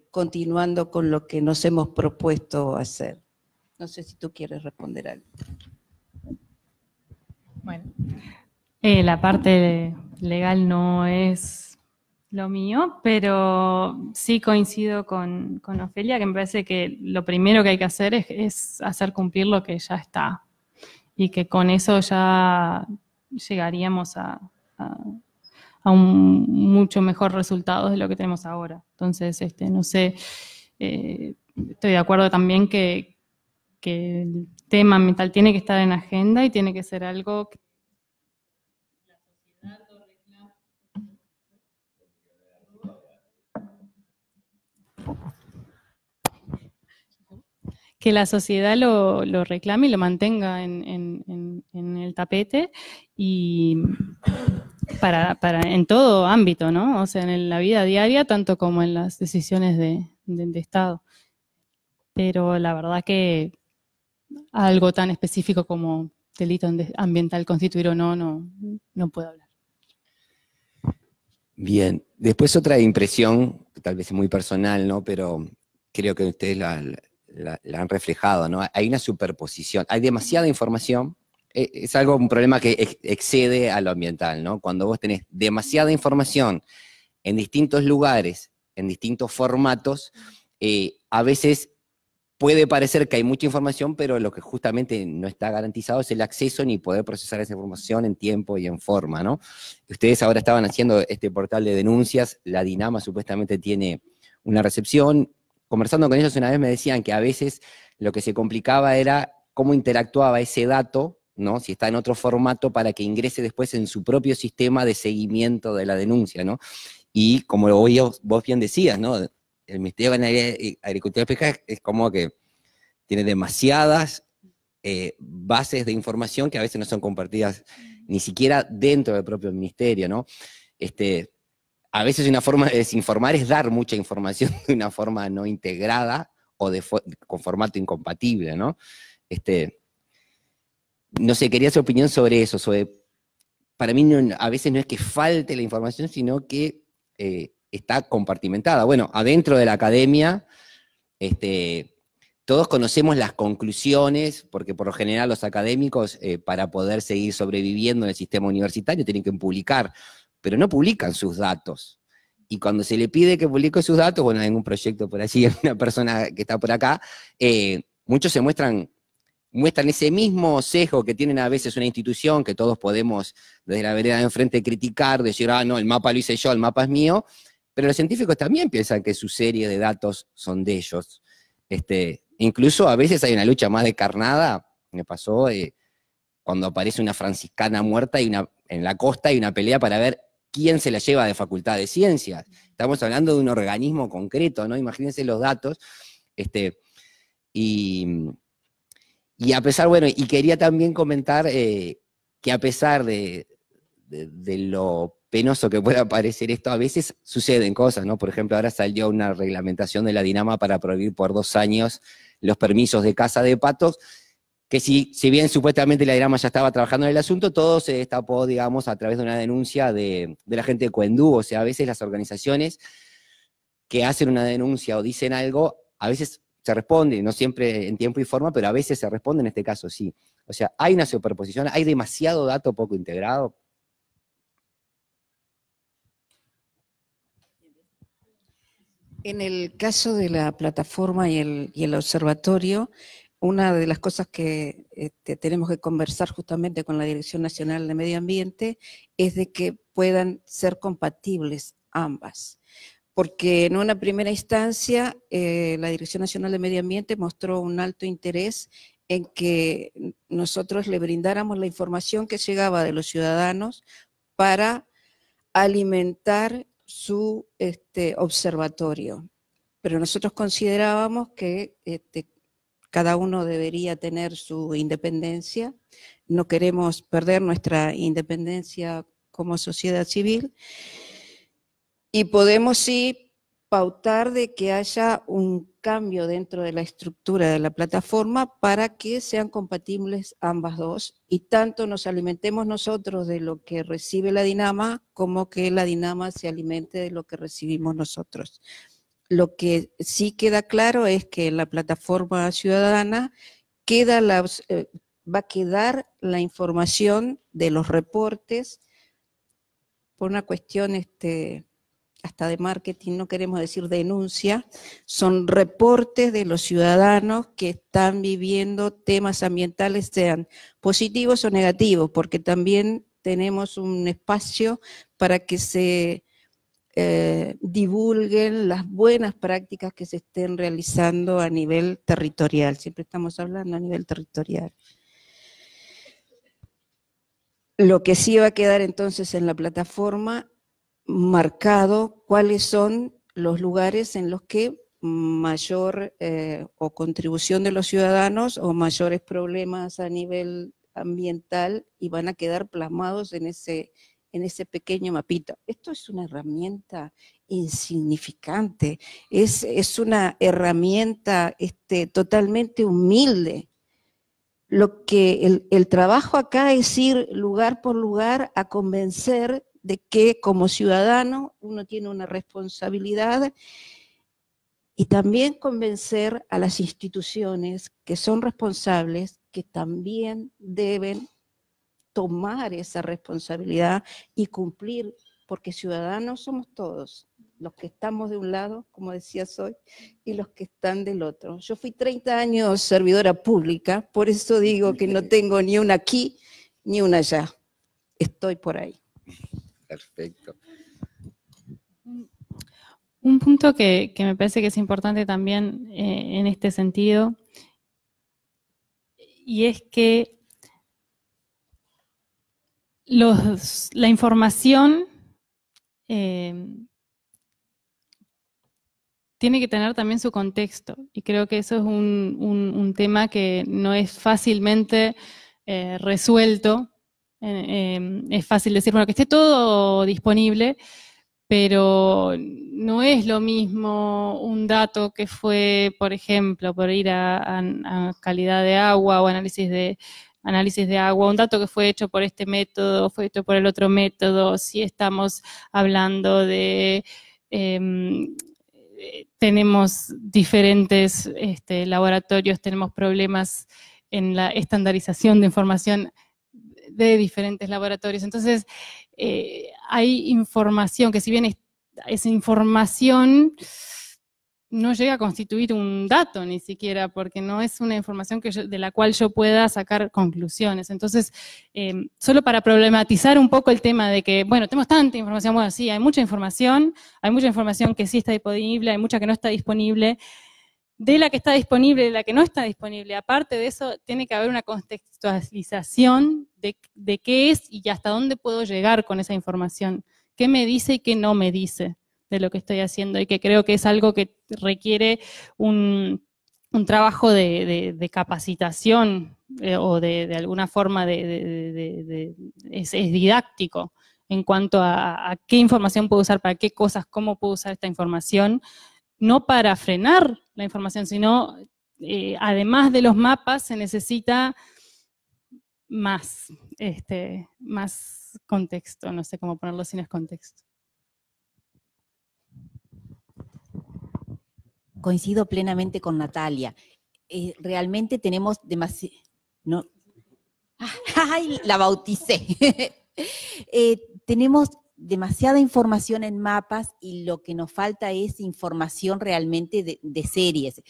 continuando con lo que nos hemos propuesto hacer. No sé si tú quieres responder algo. Bueno, la parte legal no es lo mío, pero sí coincido con Ofelia, que me parece que lo primero que hay que hacer es hacer cumplir lo que ya está, y que con eso ya llegaríamos a un mucho mejor resultado de lo que tenemos ahora. Entonces, no sé, estoy de acuerdo también que el tema ambiental tiene que estar en agenda y tiene que ser algo que la sociedad lo reclame. Que la sociedad lo reclame y lo mantenga en el tapete, y en todo ámbito, ¿no? O sea, en la vida diaria, tanto como en las decisiones de Estado. Pero la verdad que algo tan específico como delito ambiental constituir o no puedo hablar. Bien, después otra impresión, que tal vez es muy personal, ¿no? Pero creo que ustedes la han reflejado, ¿no? Hay una superposición, hay demasiada información. Es un problema que excede a lo ambiental, ¿no? Cuando vos tenés demasiada información en distintos lugares, en distintos formatos, a veces puede parecer que hay mucha información, pero lo que justamente no está garantizado es el acceso ni poder procesar esa información en tiempo y en forma, ¿no? Ustedes ahora estaban haciendo este portal de denuncias, la Dinama supuestamente tiene una recepción. Conversando con ellos una vez me decían que a veces lo que se complicaba era cómo interactuaba ese dato, ¿no? Si está en otro formato, para que ingrese después en su propio sistema de seguimiento de la denuncia, ¿no? Y como vos bien decías, ¿no? El Ministerio de Agricultura y Pesca es como que tiene demasiadas bases de información que a veces no son compartidas ni siquiera dentro del propio ministerio, ¿no? A veces una forma de desinformar es dar mucha información de una forma no integrada o con formato incompatible, ¿no? No sé, quería su opinión sobre eso, para mí a veces no es que falte la información, sino que está compartimentada. Bueno, adentro de la academia, todos conocemos las conclusiones, porque por lo general los académicos, para poder seguir sobreviviendo en el sistema universitario, tienen que publicar, pero no publican sus datos. Y cuando se le pide que publique sus datos, bueno, hay un proyecto por allí, una persona que está por acá, muchos se muestran ese mismo sesgo que tienen a veces una institución, que todos podemos desde la vereda de enfrente criticar, decir, no, el mapa lo hice yo, el mapa es mío, pero los científicos también piensan que su serie de datos son de ellos. Incluso a veces hay una lucha más descarnada, me pasó cuando aparece una franciscana muerta en la costa, y una pelea para ver quién se la lleva de Facultad de Ciencias. Estamos hablando de un organismo concreto, ¿no? Imagínense los datos. Y a pesar, bueno, y quería también comentar que a pesar de lo penoso que pueda parecer esto, a veces suceden cosas, ¿no? Por ejemplo, ahora salió una reglamentación de la Dinama para prohibir por 2 años los permisos de caza de patos, que si bien supuestamente la Dinama ya estaba trabajando en el asunto, todo se destapó, digamos, a través de una denuncia de la gente de Coendú. O sea, a veces las organizaciones que hacen una denuncia o dicen algo, a veces se responde, no siempre en tiempo y forma, pero a veces se responde, en este caso sí. O sea, hay una superposición, hay demasiado dato poco integrado. En el caso de la plataforma y el observatorio, una de las cosas que tenemos que conversar justamente con la Dirección Nacional de Medio Ambiente es de que puedan ser compatibles ambas. Porque en una primera instancia la Dirección Nacional de Medio Ambiente mostró un alto interés en que nosotros le brindáramos la información que llegaba de los ciudadanos para alimentar su observatorio. Pero nosotros considerábamos que cada uno debería tener su independencia, no queremos perder nuestra independencia como sociedad civil, y podemos sí pautar de que haya un cambio dentro de la estructura de la plataforma para que sean compatibles ambas dos, y tanto nos alimentemos nosotros de lo que recibe la Dinama, como que la Dinama se alimente de lo que recibimos nosotros. Lo que sí queda claro es que en la plataforma ciudadana va a quedar la información de los reportes, por una cuestión hasta de marketing, no queremos decir denuncia, son reportes de los ciudadanos que están viviendo temas ambientales, sean positivos o negativos, porque también tenemos un espacio para que se divulguen las buenas prácticas que se estén realizando a nivel territorial. Siempre estamos hablando a nivel territorial. Lo que sí va a quedar entonces en la plataforma marcado cuáles son los lugares en los que mayor o contribución de los ciudadanos o mayores problemas a nivel ambiental, y van a quedar plasmados en ese pequeño mapita. Esto es una herramienta insignificante, es una herramienta totalmente humilde. Lo que el trabajo acá es ir lugar por lugar a convencer de que como ciudadano uno tiene una responsabilidad, y también convencer a las instituciones que son responsables, que también deben tomar esa responsabilidad y cumplir, porque ciudadanos somos todos, los que estamos de un lado, como decías hoy, y los que están del otro. Yo fui 30 años servidora pública, por eso digo que no tengo ni una aquí ni una allá, estoy por ahí. Perfecto. Un punto que me parece que es importante también en este sentido, y es que la información tiene que tener también su contexto, y creo que eso es un tema que no es fácilmente resuelto. Es fácil decir, bueno, que esté todo disponible, pero no es lo mismo un dato que fue, por ejemplo, por ir a calidad de agua o análisis de agua, un dato que fue hecho por este método, fue hecho por el otro método, si estamos hablando de tenemos diferentes laboratorios, tenemos problemas en la estandarización de información de diferentes laboratorios. Entonces, hay información que, si bien esa información no llega a constituir un dato ni siquiera, porque no es una información de la cual yo pueda sacar conclusiones. Entonces, solo para problematizar un poco el tema de que, bueno, tenemos tanta información, bueno, sí, hay mucha información que sí está disponible, hay mucha que no está disponible. De la que está disponible, de la que no está disponible. Aparte de eso, tiene que haber una contextualización de qué es y hasta dónde puedo llegar con esa información. ¿Qué me dice y qué no me dice de lo que estoy haciendo? Y que creo que es algo que requiere un trabajo de capacitación o de alguna forma es didáctico en cuanto a qué información puedo usar, para qué cosas, cómo puedo usar esta información. No para frenar la información, sino además de los mapas se necesita más contexto, no sé cómo ponerlo sin contexto. Coincido plenamente con Natalia. Realmente tenemos demasiado... No. ¡Ay! La bauticé. Tenemos demasiada información en mapas y lo que nos falta es información realmente de series.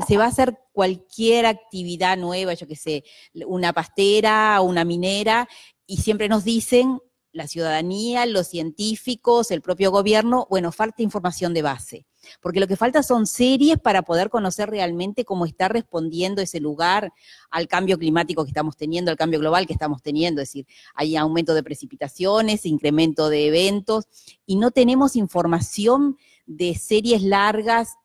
Se va a hacer cualquier actividad nueva, yo qué sé, una pastera, una minera, y siempre nos dicen, la ciudadanía, los científicos, el propio gobierno, bueno, falta información de base. Porque lo que falta son series para poder conocer realmente cómo está respondiendo ese lugar al cambio climático que estamos teniendo, al cambio global que estamos teniendo. Es decir, hay aumento de precipitaciones, incremento de eventos, y no tenemos información de series largas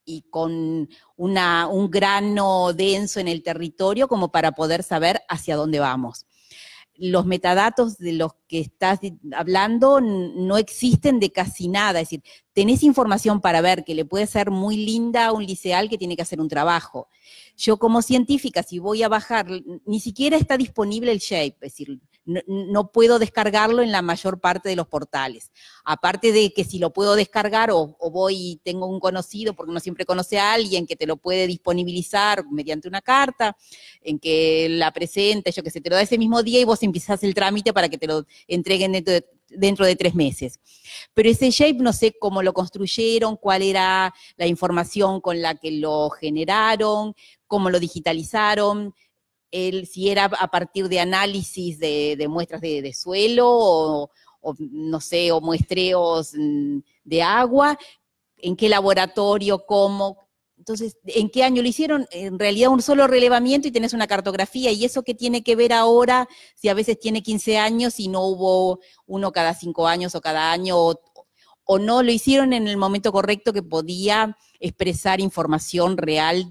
y con un grano denso en el territorio como para poder saber hacia dónde vamos. Los metadatos de los que estás hablando no existen de casi nada, es decir, tenés información para ver que le puede ser muy linda a un liceal que tiene que hacer un trabajo. Yo como científica, si voy a bajar, ni siquiera está disponible el shape, es decir, no puedo descargarlo en la mayor parte de los portales. Aparte de que si lo puedo descargar o voy y tengo un conocido, porque uno siempre conoce a alguien que te lo puede disponibilizar mediante una carta, en que la presente, yo que sé, te lo da ese mismo día y vos empezás el trámite para que te lo entreguen dentro de 3 meses. Pero ese shape no sé cómo lo construyeron, cuál era la información con la que lo generaron, cómo lo digitalizaron, si era a partir de análisis de muestras de suelo o no sé, o muestreos de agua, en qué laboratorio, cómo. Entonces, ¿en qué año lo hicieron? En realidad un solo relevamiento y tenés una cartografía, y eso qué tiene que ver ahora, si a veces tiene 15 años y no hubo uno cada 5 años o cada año, o no lo hicieron en el momento correcto que podía expresar información real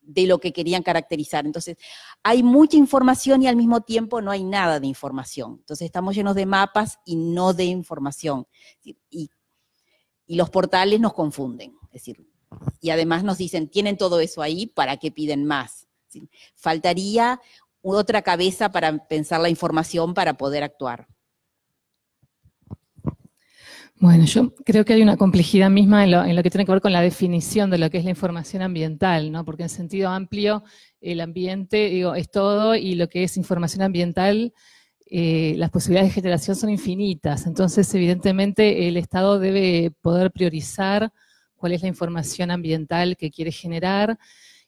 de lo que querían caracterizar. Entonces, hay mucha información y al mismo tiempo no hay nada de información. Entonces, estamos llenos de mapas y no de información. Y los portales nos confunden. Es decir, y además nos dicen, tienen todo eso ahí, ¿para qué piden más? ¿Sí? Faltaría otra cabeza para pensar la información para poder actuar. Bueno, yo creo que hay una complejidad misma en lo que tiene que ver con la definición de lo que es la información ambiental, ¿no? Porque en sentido amplio el ambiente, digo, es todo, y lo que es información ambiental, las posibilidades de generación son infinitas. Entonces, evidentemente, el Estado debe poder priorizar cuál es la información ambiental que quiere generar,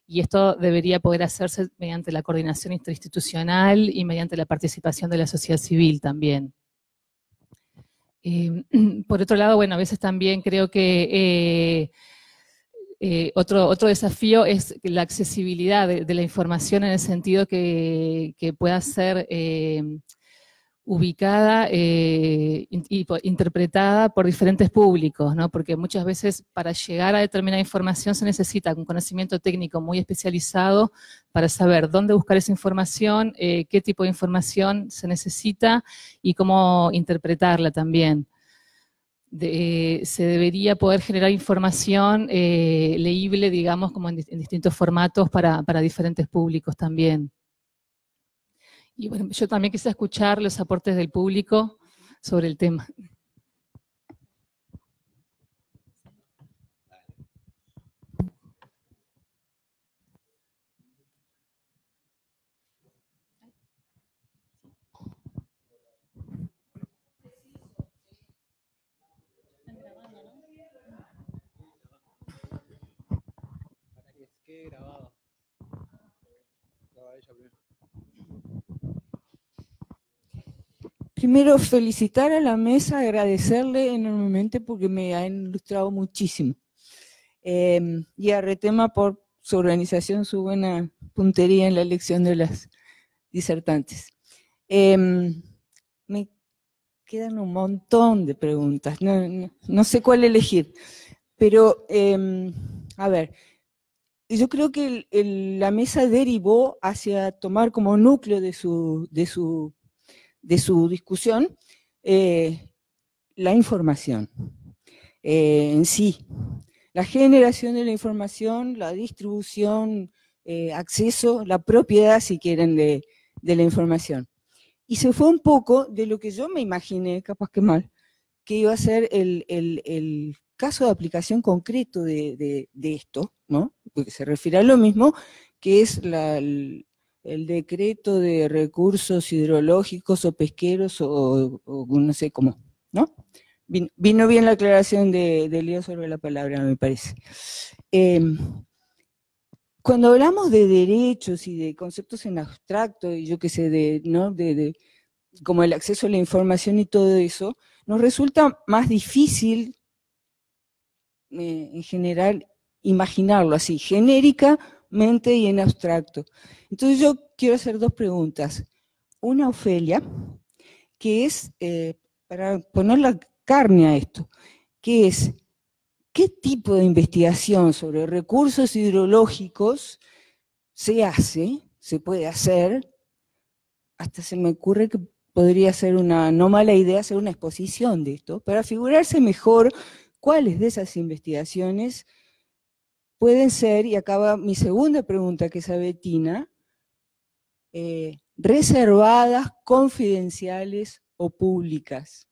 y esto debería poder hacerse mediante la coordinación interinstitucional y mediante la participación de la sociedad civil también. Por otro lado, bueno, a veces también creo que otro desafío es la accesibilidad de la información, en el sentido que pueda ser ubicada y interpretada por diferentes públicos, ¿no? Porque muchas veces para llegar a determinada información se necesita un conocimiento técnico muy especializado para saber dónde buscar esa información, qué tipo de información se necesita y cómo interpretarla también. Se debería poder generar información leíble, digamos, como en distintos formatos para diferentes públicos también. Y bueno, yo también quise escuchar los aportes del público sobre el tema. Primero, felicitar a la mesa, agradecerle enormemente porque me ha ilustrado muchísimo. Y a Retema por su organización, su buena puntería en la elección de las disertantes. Me quedan un montón de preguntas, no sé cuál elegir, pero a ver, yo creo que la mesa derivó hacia tomar como núcleo de su discusión la información en sí, la generación de la información, la distribución, acceso, la propiedad, si quieren, de la información. Y se fue un poco de lo que yo me imaginé, capaz que mal, que iba a ser el caso de aplicación concreto de esto, ¿no? Porque se refiere a lo mismo, que es el decreto de recursos hidrológicos o pesqueros o no sé cómo, ¿no? Vino bien la aclaración de Elías sobre la palabra, me parece. Cuando hablamos de derechos y de conceptos en abstracto, y yo qué sé, ¿no? Como el acceso a la información y todo eso, nos resulta más difícil, en general, imaginarlo así, genéricamente y en abstracto. Entonces yo quiero hacer dos preguntas. Una, Ofelia, que es, para poner la carne a esto, que es, ¿qué tipo de investigación sobre recursos hidrológicos se puede hacer? Hasta se me ocurre que podría ser una no mala idea hacer una exposición de esto, para figurarse mejor cuáles de esas investigaciones pueden ser, y acaba mi segunda pregunta, que es a Bettina, reservadas, confidenciales o públicas.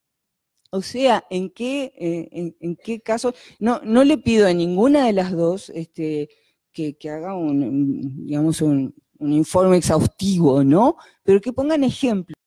O sea, ¿en qué caso? No le pido a ninguna de las dos que haga digamos un informe exhaustivo, ¿no? Pero que pongan ejemplos.